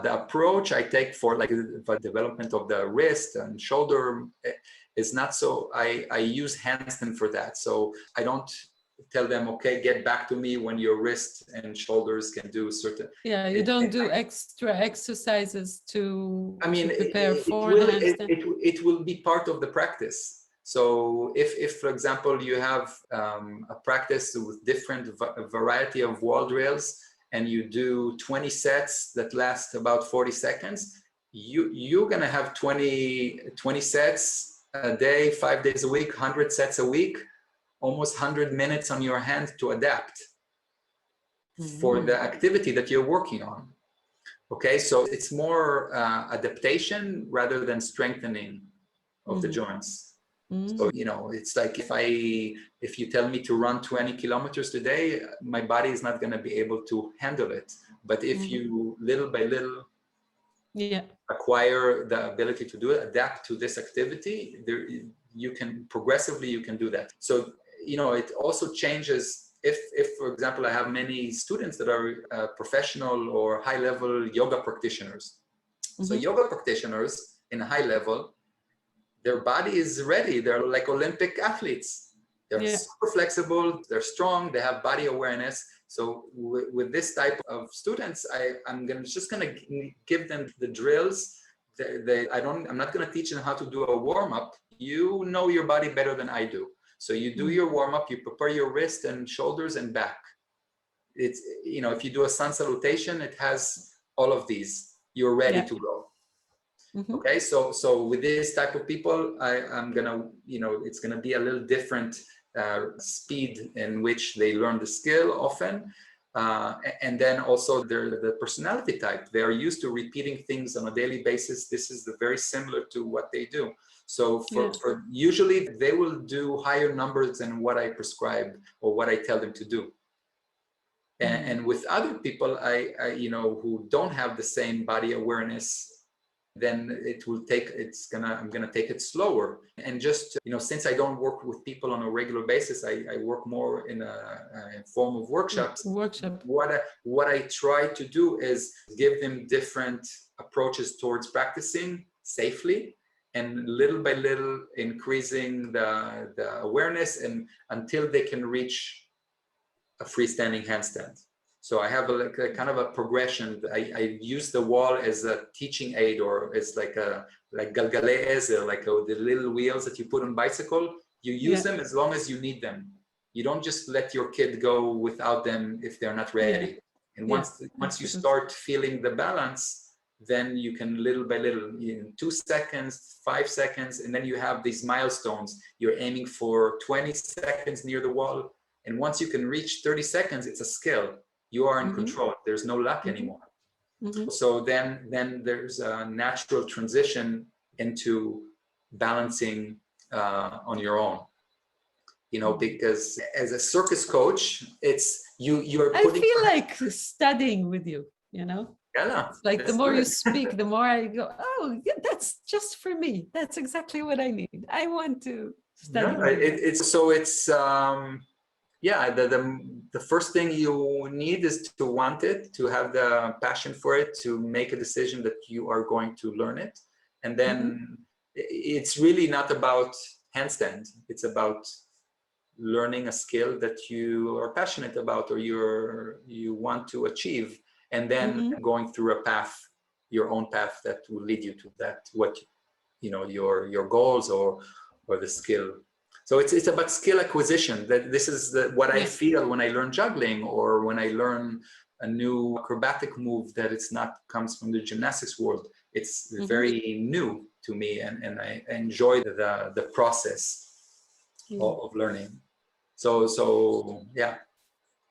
the approach I take for like the development of the wrist and shoulder is not so, I use handstand for that. So I don't tell them, okay, get back to me when your wrist and shoulders can do certain. Yeah, you don't do extra exercises to, I mean, prepare for the handstand. it will be part of the practice. So if for example, you have a practice with different variety of wall drills, and you do 20 sets that last about 40 seconds, you're gonna have 20 sets a day, 5 days a week, 100 sets a week, almost 100 minutes on your hand to adapt for the activity that you're working on. Okay, so it's more adaptation rather than strengthening of the joints. So, you know, it's like if you tell me to run 20 kilometers today, my body is not going to be able to handle it. But if you little by little acquire the ability to do it, adapt to this activity, you can progressively, you can do that. So, you know, it also changes if for example, I have many students that are professional or high level yoga practitioners. So yoga practitioners in a high level, their body is ready. They're like Olympic athletes. They're super flexible, they're strong, they have body awareness. So with this type of students, I'm just gonna give them the drills. I'm not gonna teach them how to do a warm-up. You know your body better than I do. So you do your warm-up, you prepare your wrist and shoulders and back. It's, you know, if you do a sun salutation, it has all of these. You're ready to go. Okay, so with this type of people, I'm gonna, you know, it's gonna be a little different speed in which they learn the skill often, and then also the personality type. They are used to repeating things on a daily basis. This is very similar to what they do. So for usually they will do higher numbers than what I prescribe or what I tell them to do. And with other people, I you know, who don't have the same body awareness, then it will take, I'm gonna take it slower. And just, you know, since I don't work with people on a regular basis, I work more in a form of workshops. What I try to do is give them different approaches towards practicing safely, and little by little increasing the awareness, and until they can reach a freestanding handstand. So I have a kind of a progression. I use the wall as a teaching aid, or as like galgalei ezer, like the little wheels that you put on bicycle. You use them as long as you need them. You don't just let your kid go without them if they're not ready. And once you start feeling the balance, then you can little by little, in 2 seconds, 5 seconds, and then you have these milestones. You're aiming for 20 seconds near the wall. And once you can reach 30 seconds, it's a skill. You are in control. There's no luck anymore. So then there's a natural transition into balancing on your own. You know, because as a circus coach, it's you're putting. I feel like studying with you, you know? It's like the more you speak, the more I go, oh, yeah, that's just for me. That's exactly what I need. I want to study. Yeah, the first thing you need is to want it, to have the passion for it, to make a decision that you are going to learn it. And then it's really not about handstand. It's about learning a skill that you are passionate about, or you want to achieve, and then going through a path, your own path, that will lead you to that, what, you know, your goals or the skill. So it's about skill acquisition. That this is what I feel when I learn juggling, or when I learn a new acrobatic move that it's not comes from the gymnastics world. It's very new to me, and I enjoy the process of learning. So yeah.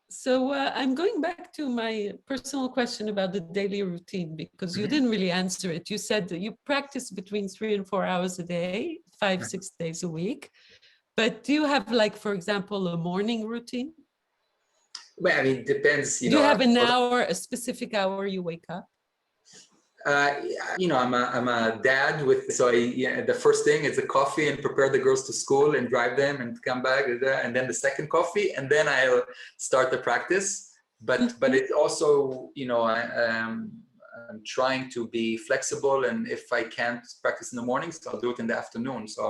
So I'm going back to my personal question about the daily routine, because you didn't really answer it. You said that you practice between 3 and 4 hours a day, 5-6 days a week. But do you have, like, for example, a morning routine? Well, I mean, it depends. Do you have an hour, a specific hour you wake up? I'm a dad the first thing is the coffee and prepare the girls to school and drive them and come back, and then the second coffee, and then I'll start the practice. But it's also, I'm trying to be flexible, and if I can't practice in the mornings, I'll do it in the afternoon. So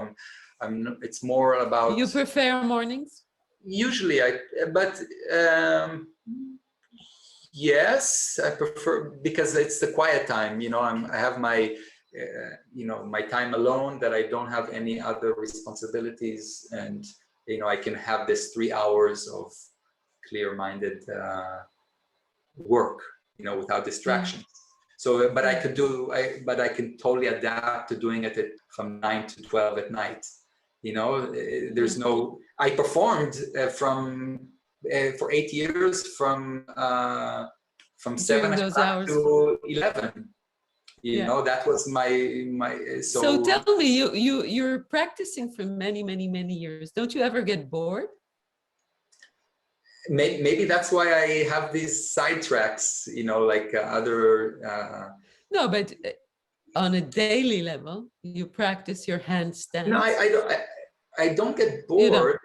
it's more about. You prefer mornings? Usually, yes, I prefer, because it's the quiet time. I have my, my time alone, that I don't have any other responsibilities, and I can have this 3 hours of clear-minded work, without distractions. So, but I can totally adapt to doing it from 9 to 12 at night. There's no. I performed for 8 years from 7 o'clock to 11. That was my. So tell me, you're practicing for many years. Don't you ever get bored? Maybe that's why I have these side tracks, like other. No, but on a daily level, you practice your handstands. No, I don't get bored.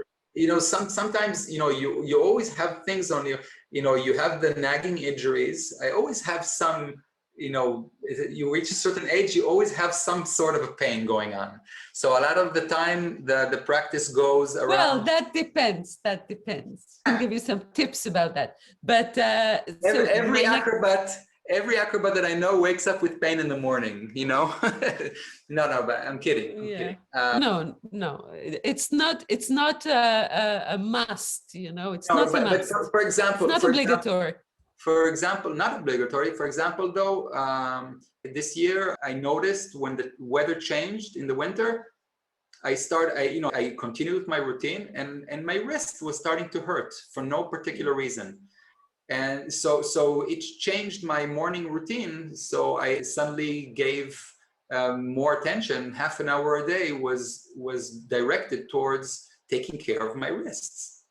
Sometimes, you always have things on you. You have the nagging injuries. I always have some, you reach a certain age, you always have some sort of a pain going on. So a lot of the time, the practice goes around. Well, that depends. I'll give you some tips about that. But every acrobat that I know wakes up with pain in the morning, No, but I'm kidding. Kidding. No, it's not a must, it's not a must. But for example, it's not obligatory. For example, not obligatory. For example, though, this year I noticed when the weather changed in the winter, I continued with my routine, and my wrist was starting to hurt for no particular reason. And so it changed my morning routine. So I suddenly gave more attention. Half an hour a day was directed towards taking care of my wrists,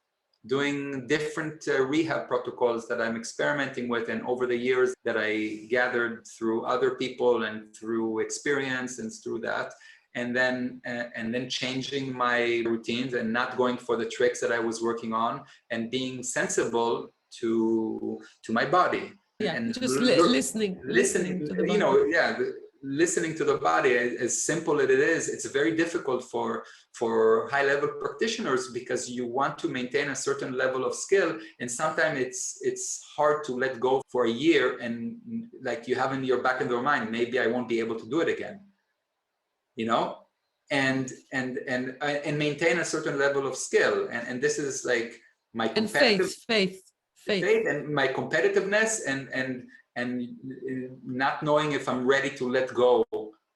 doing different rehab protocols that I'm experimenting with, and over the years that I gathered through other people and through experience and through that. And then changing my routines and not going for the tricks that I was working on, and being sensible to my body. Yeah, and just listening to the body. Listening to the body. As simple as it is, it's very difficult for high-level practitioners, because you want to maintain a certain level of skill, and sometimes it's hard to let go for a year, and like you have in your back of your mind, maybe I won't be able to do it again. And maintain a certain level of skill, and this is like my competitive faith and my competitiveness, and not knowing if I'm ready to let go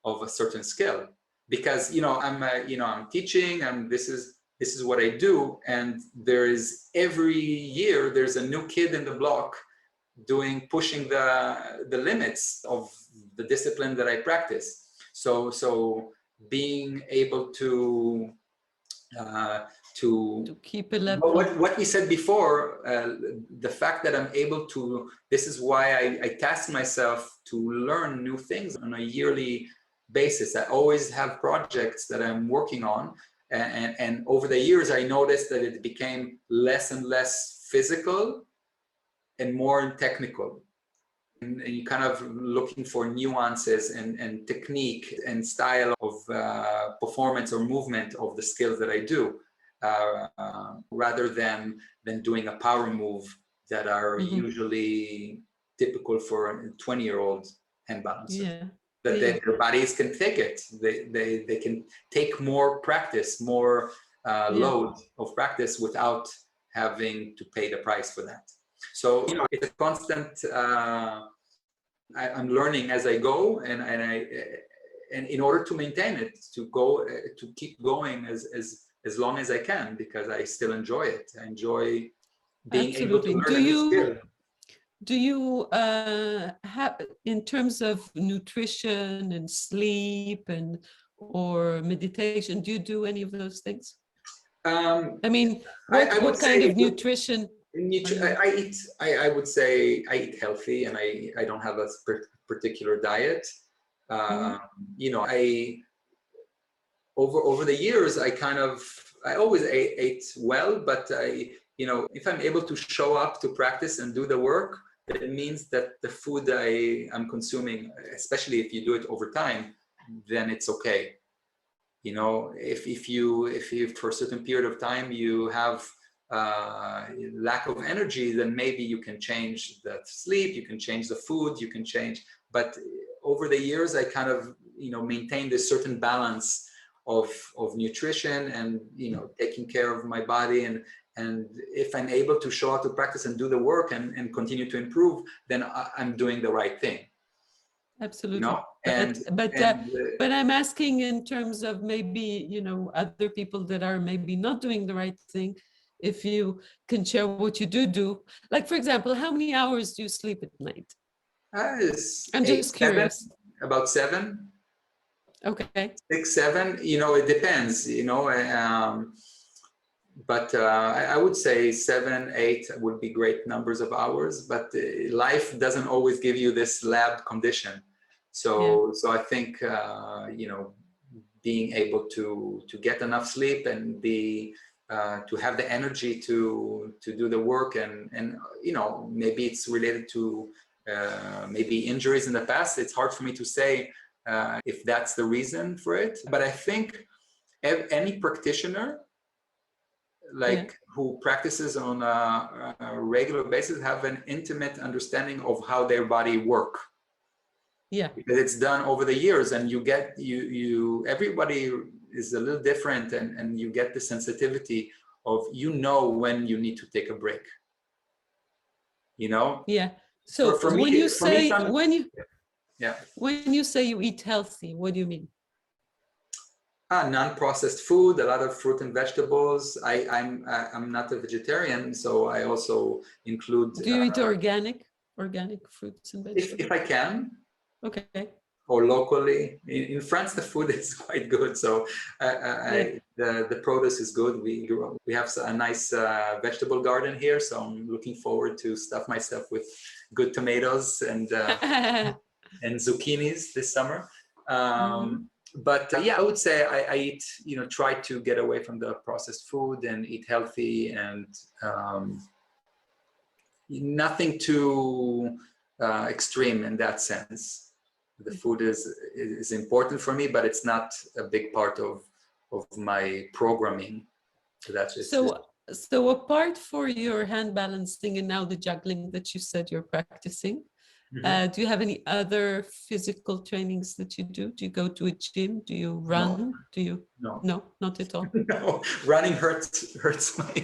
of a certain skill, because I'm teaching, and this is what I do, and there is every year there's a new kid in the block pushing the limits of the discipline that I practice. So being able to keep a level. What we said before, the fact that I'm able to, this is why I task myself to learn new things on a yearly basis. I always have projects that I'm working on, and over the years I noticed that it became less and less physical and more technical. And you kind of looking for nuances and technique and style of performance or movement of the skills that I do, rather than doing a power move that are usually typical for a 20-year-old hand balancer. That their bodies can take it. They can take more practice, more load of practice without having to pay the price for that. So, it's a constant, I'm learning as I go, and in order to maintain it, to keep going as long as I can, because I still enjoy it. I enjoy being able to Absolutely. learn a new skill. Do you have, in terms of nutrition and sleep or meditation, do you do any of those things? I mean, what kind of nutrition? I would say I eat healthy, and I don't have a particular diet. Over the years, I always ate well, but if I'm able to show up to practice and do the work, it means that the food I'm consuming, especially if you do it over time, then it's okay. If you for a certain period of time you have lack of energy, then maybe you can change the sleep, you can change the food, you can change. But over the years, I kind of maintained a certain balance of nutrition and taking care of my body, and if I'm able to show up to practice and do the work and continue to improve, then I'm doing the right thing. Absolutely. But I'm asking in terms of maybe other people that are maybe not doing the right thing, if you can share what you do. Like, for example, how many hours do you sleep at night? I'm just curious. About 7. Okay. 6, 7. It depends. But I would say 7, 8 would be great numbers of hours. But life doesn't always give you this lab condition. So I think being able to get enough sleep and to have the energy to do the work, and maybe it's related to maybe injuries in the past. It's hard for me to say if that's the reason for it, but I think any practitioner who practices on a regular basis have an intimate understanding of how their body work. Yeah, because it's done over the years, and everybody is a little different, and you get the sensitivity of when you need to take a break. Yeah. So when you say you eat healthy, what do you mean? Non-processed food, a lot of fruit and vegetables. I'm not a vegetarian, so I also include. Do you eat organic fruits and vegetables? If I can. Okay. Or locally. In France, the food is quite good, so the produce is good. We have a nice vegetable garden here, so I'm looking forward to stuff myself with good tomatoes and zucchinis this summer. But I would say I eat, try to get away from the processed food and eat healthy, and nothing too extreme in that sense. The food is important for me, but it's not a big part of my programming. So that's just so apart for your hand balancing and now the juggling that you said you're practicing, do you have any other physical trainings that you do? Do you go to a gym? Do you run? No. Do you? No, not at all. No, running hurts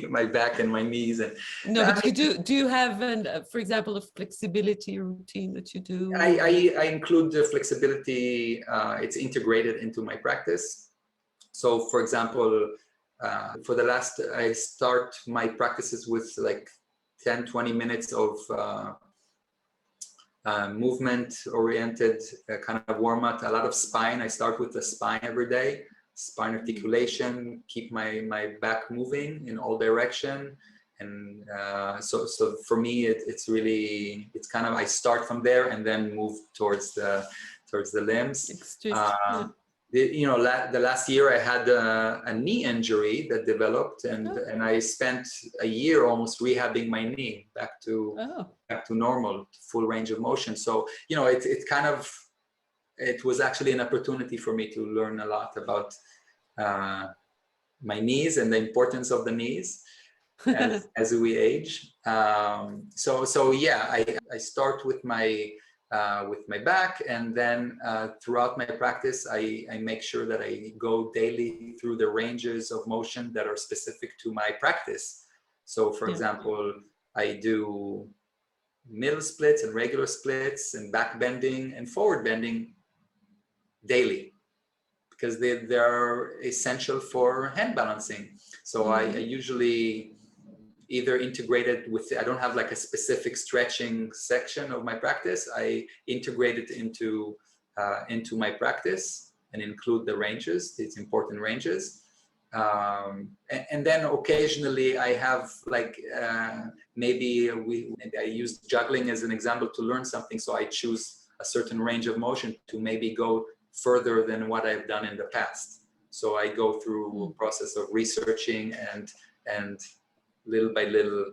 my back and my knees. And no, but do you have for example, a flexibility routine that you do? I include the flexibility. It's integrated into my practice. So, for example, I start my practices with like 10-20 minutes of movement-oriented kind of warm-up, a lot of spine. I start with the spine every day, spine articulation, keep my back moving in all direction. And so for me, it's kind of, I start from there and then move towards the limbs. The last year I had a knee injury that developed, and I spent a year almost rehabbing my knee back to normal, full range of motion. So it was actually an opportunity for me to learn a lot about my knees and the importance of the knees as we age. I start with my back, and then throughout my practice, I make sure that I go daily through the ranges of motion that are specific to my practice. So, for example, I do middle splits and regular splits and back bending and forward bending daily, because they're essential for hand balancing. So I usually either integrate it with, I don't have like a specific stretching section of my practice. I integrate it into my practice and include the ranges, these important ranges. And then occasionally I have like, maybe I use juggling as an example to learn something. So I choose a certain range of motion to maybe go further than what I've done in the past. So I go through a process of researching and little by little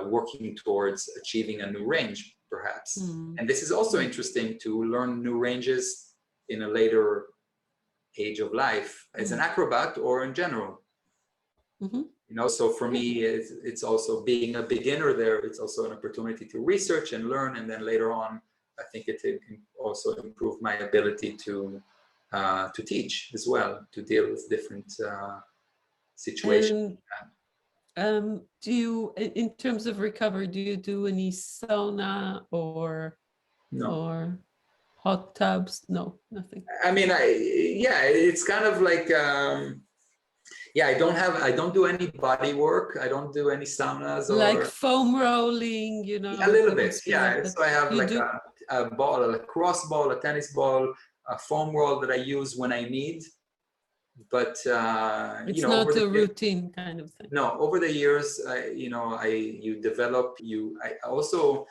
working towards achieving a new range, perhaps. And this is also interesting, to learn new ranges in a later age of life as an acrobat or in general. You know, so for me, it's also being a beginner there. It's also an opportunity to research and learn, and then later on, I think it can also improve my ability to teach as well, to deal with different situations. Do you, in terms of recovery, do you do any sauna or hot tubs? No, nothing. I mean, yeah, it's kind of like, yeah, I don't do any body work. I don't do any saunas or like foam rolling, you know. A little bit, yeah. Like so I have like a ball, a lacrosse ball, a tennis ball, a foam roll that I use when I need. But it's you know, not a routine kind of thing. No, over the years, you know, you develop. I also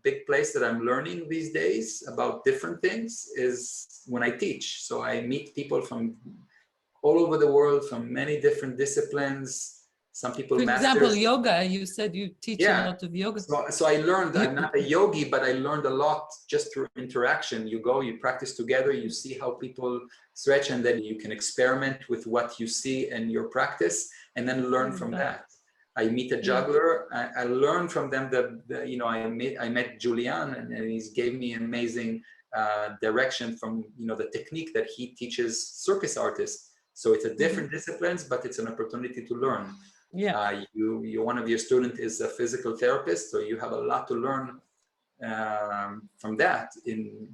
big place that I'm learning these days about different things is when I teach. So I meet people from all over the world, from many different disciplines. Some people, for example, yoga. You said you teach a lot of yoga. So I learned, I'm not a yogi, but I learned a lot just through interaction. You go, you practice together, you see how people stretch, and then you can experiment with what you see in your practice, and then learn from that. I meet a juggler. I learned from them that you know, I met Julian, and he gave me amazing direction from, you know, the technique that he teaches circus artists. So it's a different disciplines, but it's an opportunity to learn. Yeah. One of your students is a physical therapist, so you have a lot to learn from that in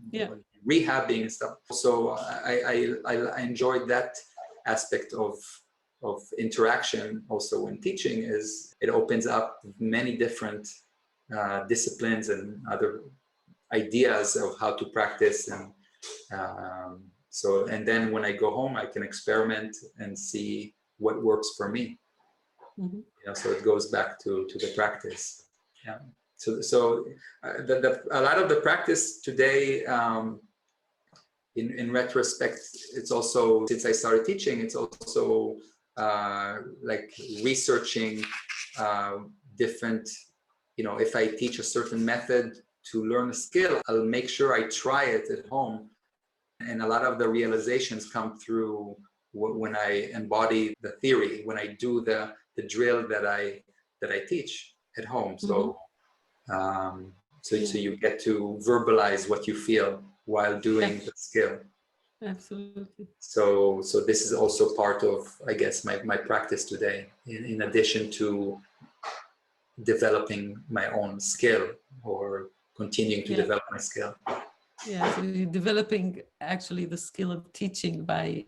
rehabbing and stuff. So I enjoyed that aspect of interaction also when teaching. Is it opens up many different disciplines and other ideas of how to practice, and so, and then when I go home, I can experiment and see what works for me. You know, so it goes back to the practice. Yeah. So a lot of the practice today, in retrospect, it's also, since I started teaching, it's also like researching different, you know, if I teach a certain method to learn a skill, I'll make sure I try it at home. And a lot of the realizations come through when I embody the theory, when I do the drill that I teach at home. So so you get to verbalize what you feel while doing the skill. Absolutely. So this is also part of, I guess, my practice today, in addition to developing my own skill or continuing to develop my skill. Yeah, so you're developing actually the skill of teaching by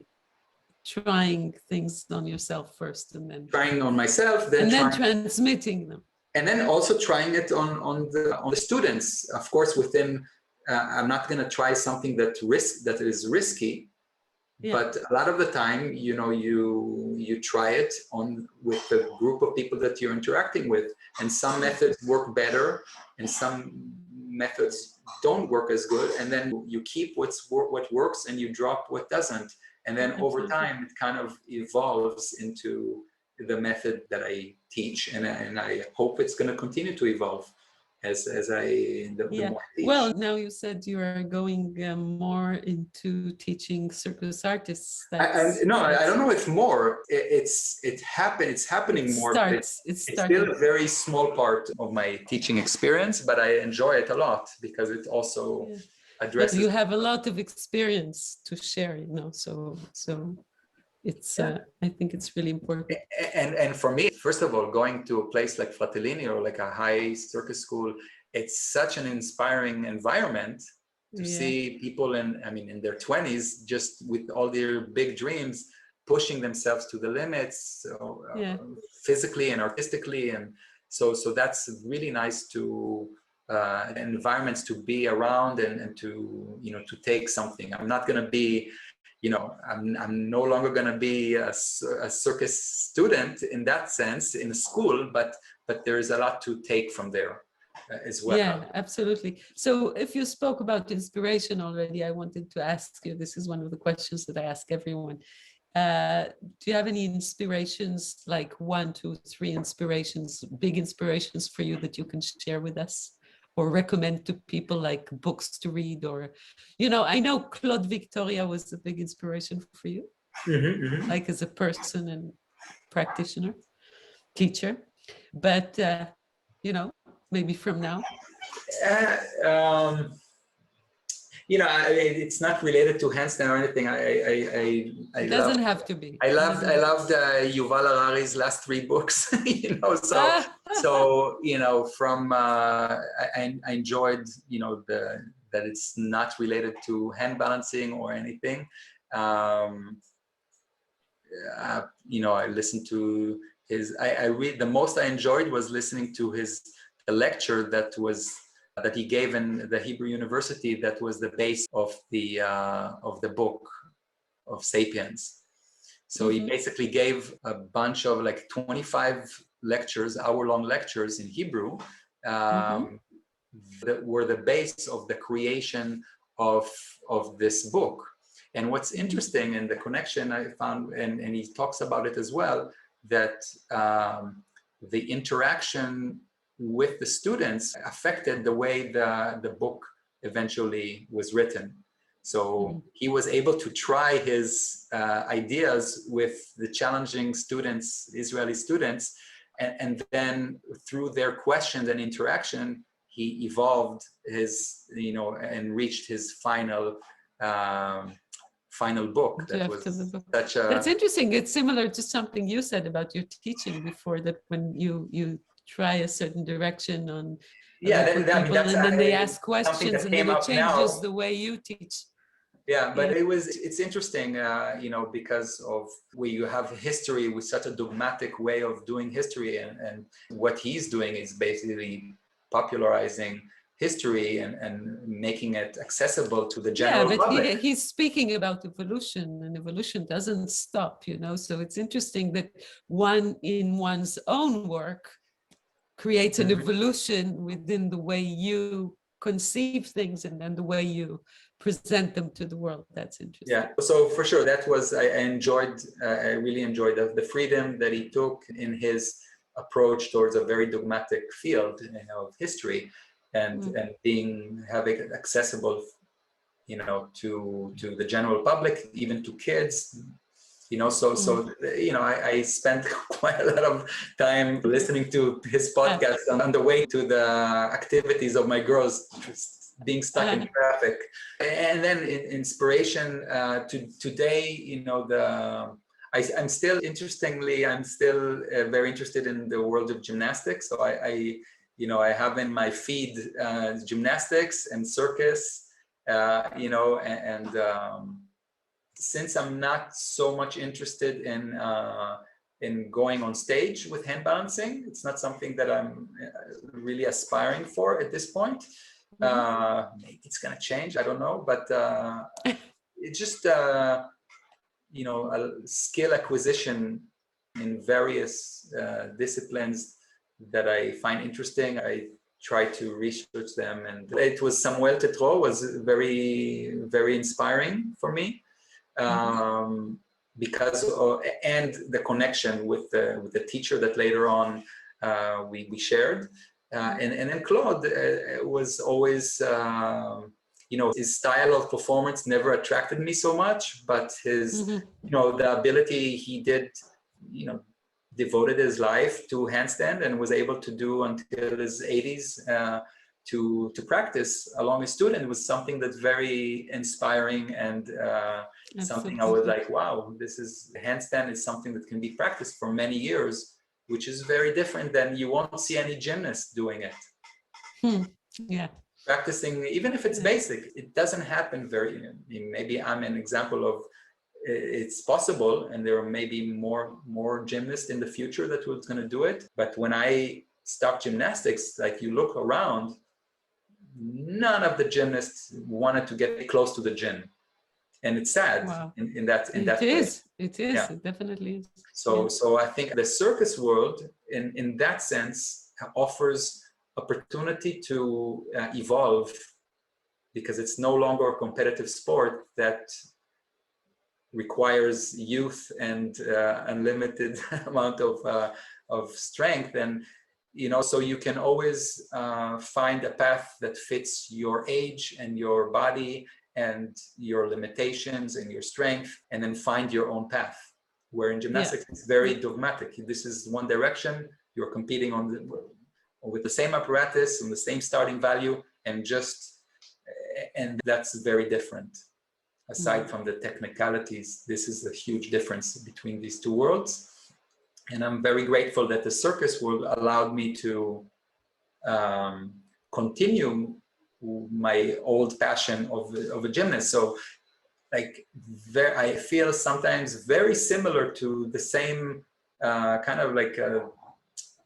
trying things on yourself first, and then trying on myself, then transmitting them, and then also trying it on the students. Of course, within I'm not going to try something that is risky, but a lot of the time, you know, you try it on with the group of people that you're interacting with, and some methods work better, and some methods don't work as good, and then you keep what works and you drop what doesn't, and then over time it kind of evolves into the method that I teach, and I hope it's going to continue to evolve as the more I teach. Well, now you said you are going more into teaching circus artists. I don't know if more. It's happening more. It's still a very small part of my teaching experience, but I enjoy it a lot because it also addresses. But you have a lot of experience to share, you know. So It's I think it's really important. And for me, first of all, going to a place like Fratellini or like a high circus school, it's such an inspiring environment to see people in their 20s, just with all their big dreams, pushing themselves to the limits, physically and artistically. And so that's really nice to environments to be around and to, to take something. I'm not going to be, I'm no longer going to be a circus student in that sense in school, but there is a lot to take from there as well. Yeah, absolutely. So if you spoke about inspiration already, I wanted to ask you, this is one of the questions that I ask everyone. Do you have any inspirations, like 1, 2, 3 inspirations, big inspirations for you that you can share with us or recommend to people, like books to read? Or, I know Claude Victoria was a big inspiration for you, like as a person and practitioner, teacher, but, maybe from now. It's not related to handstand or anything. It doesn't have to be. I loved Yuval Harari's last 3 books. From I enjoyed that it's not related to hand balancing or anything. I listened to his. I read, the most I enjoyed was listening to the lecture that he gave in the Hebrew University. That was the base of the book of Sapiens. So he basically gave a bunch of like 25 lectures, hour-long lectures in Hebrew, that were the base of the creation of this book. And what's interesting in the connection I found, and he talks about it as well, that the interaction with the students affected the way the book eventually was written. So he was able to try his ideas with the challenging students, Israeli students, and then through their questions and interaction, he evolved his, and reached his final book. That was such a... That's interesting. It's similar to something you said about your teaching before, that when you try a certain direction on and then they ask questions and then it changes the way you teach. Yeah, but it's interesting, because of where you have history with such a dogmatic way of doing history, and what he's doing is basically popularizing history and making it accessible to the general public. But he's speaking about evolution, and evolution doesn't stop, so it's interesting that one in one's own work creates an evolution within the way you conceive things and then the way you present them to the world. That's interesting. Yeah, so for sure, that was, I really enjoyed the freedom that he took in his approach towards a very dogmatic field, of history, and having it accessible, to the general public, even to kids. I spent quite a lot of time listening to his podcast on the way to the activities of my girls, just being stuck in traffic. And then inspiration to today, I'm still very interested in the world of gymnastics. So I have in my feed gymnastics and circus, since I'm not so much interested in going on stage with hand balancing, it's not something that I'm really aspiring for at this point. Maybe it's gonna change, I don't know, but it's just a skill acquisition in various disciplines that I find interesting. I try to research them, and it was Samuel Tetreault was very, very inspiring for me. Because and the connection with the teacher that later on we shared, and then Claude was always, his style of performance never attracted me so much, but his the ability he did, devoted his life to handstand and was able to do until his 80s, to practice along a student was something that's very inspiring, and something I was like, wow, this is handstand is something that can be practiced for many years, which is very different than you won't see any gymnast doing it. Yeah. Practicing, even if it's basic, it doesn't happen very, maybe I'm an example of it's possible, and there are maybe more gymnasts in the future that was going to do it. But when I stopped gymnastics, like you look around, none of the gymnasts wanted to get close to the gym, and it's sad. Wow. in that way. It is. Yeah. It definitely is. So I think the circus world, in that sense, offers opportunity to evolve, because it's no longer a competitive sport that requires youth and unlimited amount of strength. And so you can always find a path that fits your age and your body and your limitations and your strength, and then find your own path. Where in gymnastics, it's very dogmatic. This is one direction. You're competing with the same apparatus and the same starting value, and that's very different. Aside from the technicalities, this is a huge difference between these two worlds. And I'm very grateful that the circus world allowed me to continue my old passion of a gymnast. So like I feel sometimes very similar to the same kind of like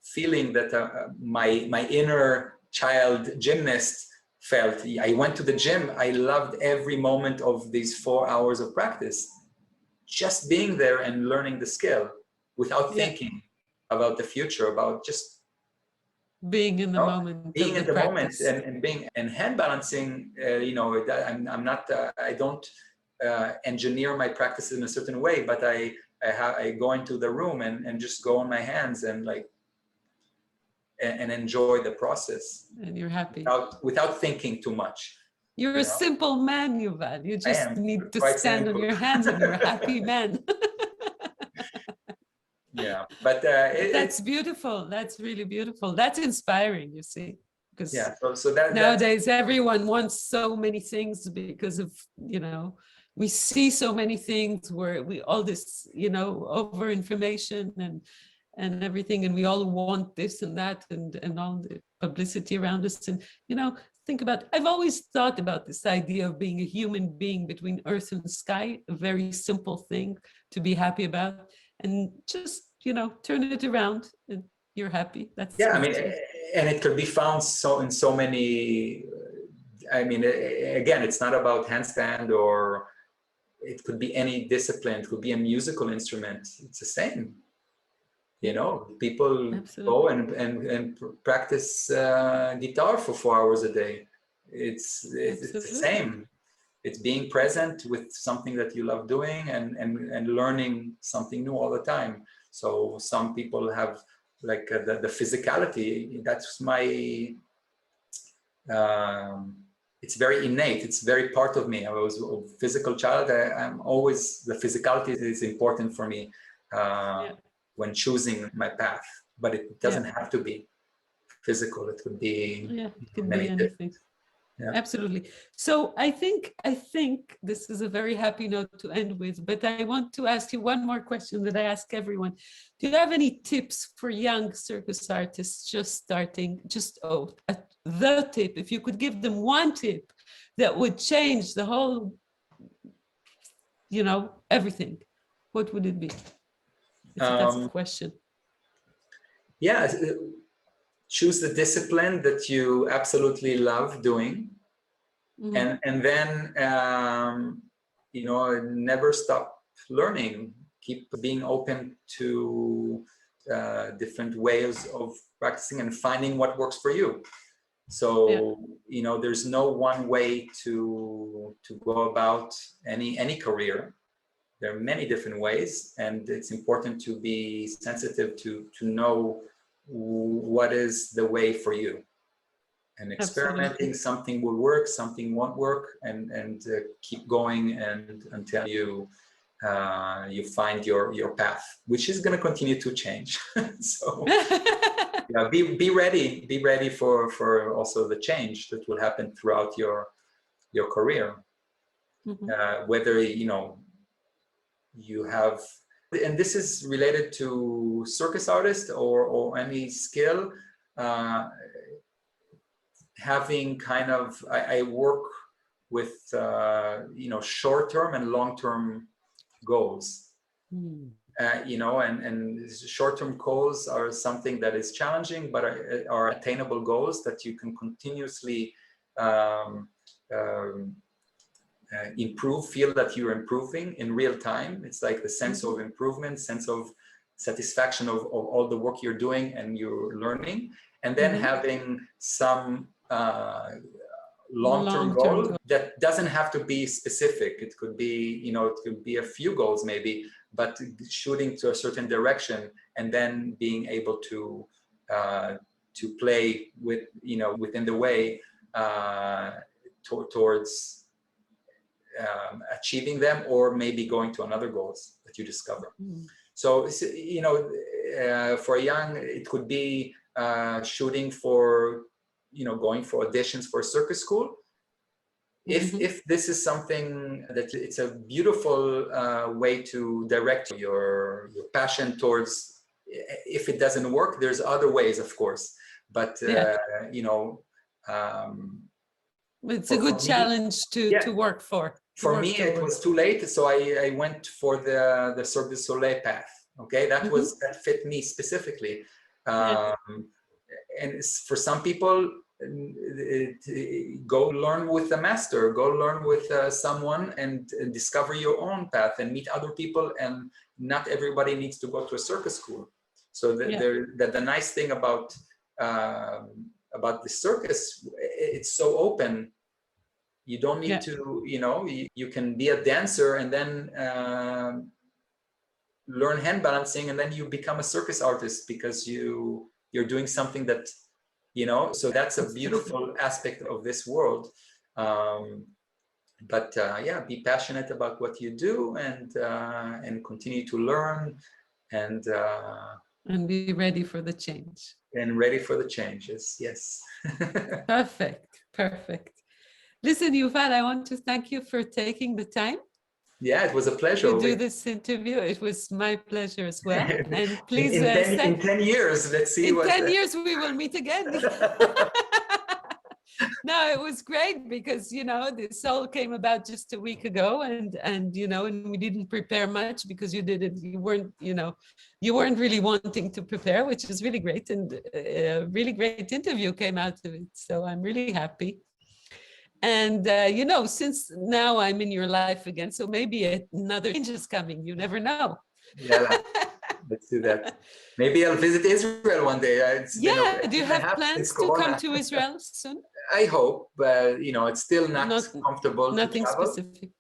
feeling that my inner child gymnast felt. I went to the gym. I loved every moment of these 4 hours of practice, just being there and learning the skill without thinking about the future, about just being in the moment, being in the moment, and being and hand balancing. I'm not. I don't engineer my practice in a certain way, but I go into the room and just go on my hands and like. And enjoy the process, and you're happy without thinking too much. You're a simple man, Yuval. You just need to stand on your hands, and you're a happy man. Yeah, but that's beautiful. That's really beautiful. That's inspiring, you see, because so that nowadays everyone wants so many things because of we see so many things where we all this over information and everything, and we all want this and that and all the publicity around us. And think about, I've always thought about this idea of being a human being between earth and sky, a very simple thing to be happy about, and just turn it around and you're happy. That's I mean, and it could be found in so many. I mean, again, it's not about handstand, or it could be any discipline. It could be a musical instrument. It's the same. People go and practice guitar for 4 hours a day. It's the same. It's being present with something that you love doing and learning something new all the time. So some people have like the physicality. That's my. It's very innate. It's very part of me. I was a physical child. I'm always, the physicality is important for me. When choosing my path, but it doesn't have to be physical. It could be it can be anything. Absolutely. So I think this is a very happy note to end with, but I want to ask you one more question that I ask everyone. Do you have any tips for young circus artists just starting? The tip, if you could give them one tip that would change the whole, everything, what would it be? That's the question. Choose the discipline that you absolutely love doing, and then never stop learning. Keep being open to different ways of practicing and finding what works for you. So there's no one way to go about any career. There are many different ways, and it's important to be sensitive to know what is the way for you. And experimenting, something will work, something won't work, and keep going until you find your path, which is going to continue to change. So Yeah, be ready for also the change that will happen throughout your career. Whether you have, and this is related to circus artist or any skill, having kind of, I work with short-term and long-term goals. And short-term goals are something that is challenging, but are attainable goals that you can continuously improve, feel that you're improving in real time. It's like the sense of improvement, sense of satisfaction of all the work you're doing and you're learning, and then having some long-term goal that doesn't have to be specific. It could be, it could be a few goals maybe, but shooting to a certain direction and then being able to play with, within the way towards achieving them, or maybe going to another goals that you discover. So, for a young, it could be shooting for, going for auditions for circus school. If this is something that it's a beautiful way to direct your passion towards, if it doesn't work, there's other ways, of course, but it's a good challenge to work for. For me, it was too late, so I went for the Cirque du Soleil path. Okay, that fit me specifically. And for some people, go learn with a master, go learn with someone, and discover your own path and meet other people. And not everybody needs to go to a circus school. So the nice thing about the circus, it's so open. You don't need to, you can be a dancer and then learn hand balancing, and then you become a circus artist because you're doing something that, so that's a beautiful aspect of this world. But be passionate about what you do, and continue to learn, and be ready for the change. And ready for the changes, yes. Perfect. Listen, Yuval, I want to thank you for taking the time. Yeah, it was a pleasure to do this interview. It was my pleasure as well. And please, in 10 years, let's see. In 10 years, we will meet again. No, it was great because, this all came about just a week ago, and we didn't prepare much because you weren't really wanting to prepare, which is really great. And a really great interview came out of it. So I'm really happy. And, since now I'm in your life again, so maybe another change is coming. You never know. Yeah, let's do that. Maybe I'll visit Israel one day. Do you have plans to come to Israel soon? I hope, but, it's still not comfortable. Nothing specific.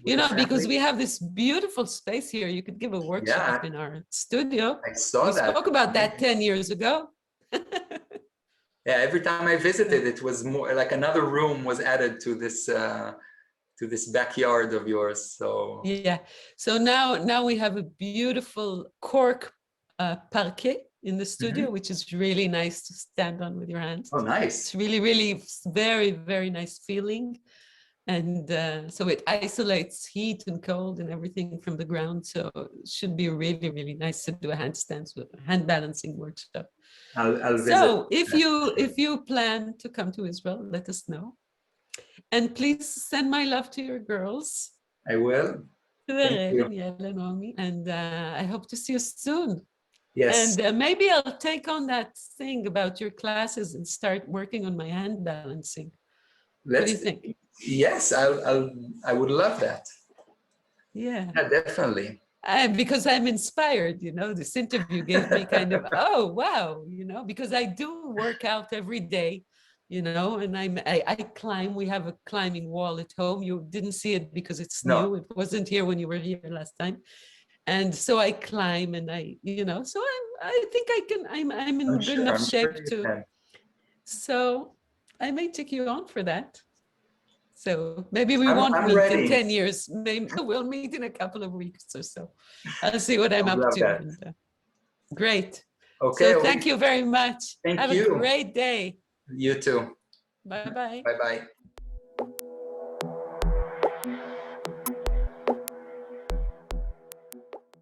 Because we have this beautiful space here. You could give a workshop in our studio. I saw that. We spoke about that 10 years ago. Yeah, every time I visited, it was more like another room was added to this backyard of yours. So so now we have a beautiful cork parquet in the studio, which is really nice to stand on with your hands. Oh, nice! It's really very, very nice feeling, and so it isolates heat and cold and everything from the ground. So it should be really, really nice to do a hand balancing workshop. I'll visit. So if you plan to come to Israel, let us know, and please send my love to your girls. I will. Thank you. And I hope to see you soon. Yes. And maybe I'll take on that thing about your classes and start working on my hand balancing. What do you think? Yes, I would love that. Yeah, definitely. Because I'm inspired, this interview gave me kind of, oh, wow, because I do work out every day, and I climb. We have a climbing wall at home. You didn't see it because it's new. It wasn't here when you were here last time. And so I climb, and so I think I'm in good enough shape to. So I may take you on for that. So maybe we won't meet in 10 years. Maybe we'll meet in a couple of weeks or so. I'll see what I'm up to. And, great. Okay. So thank you very much. Thank Have you. a great day. You too. Bye-bye. Bye-bye.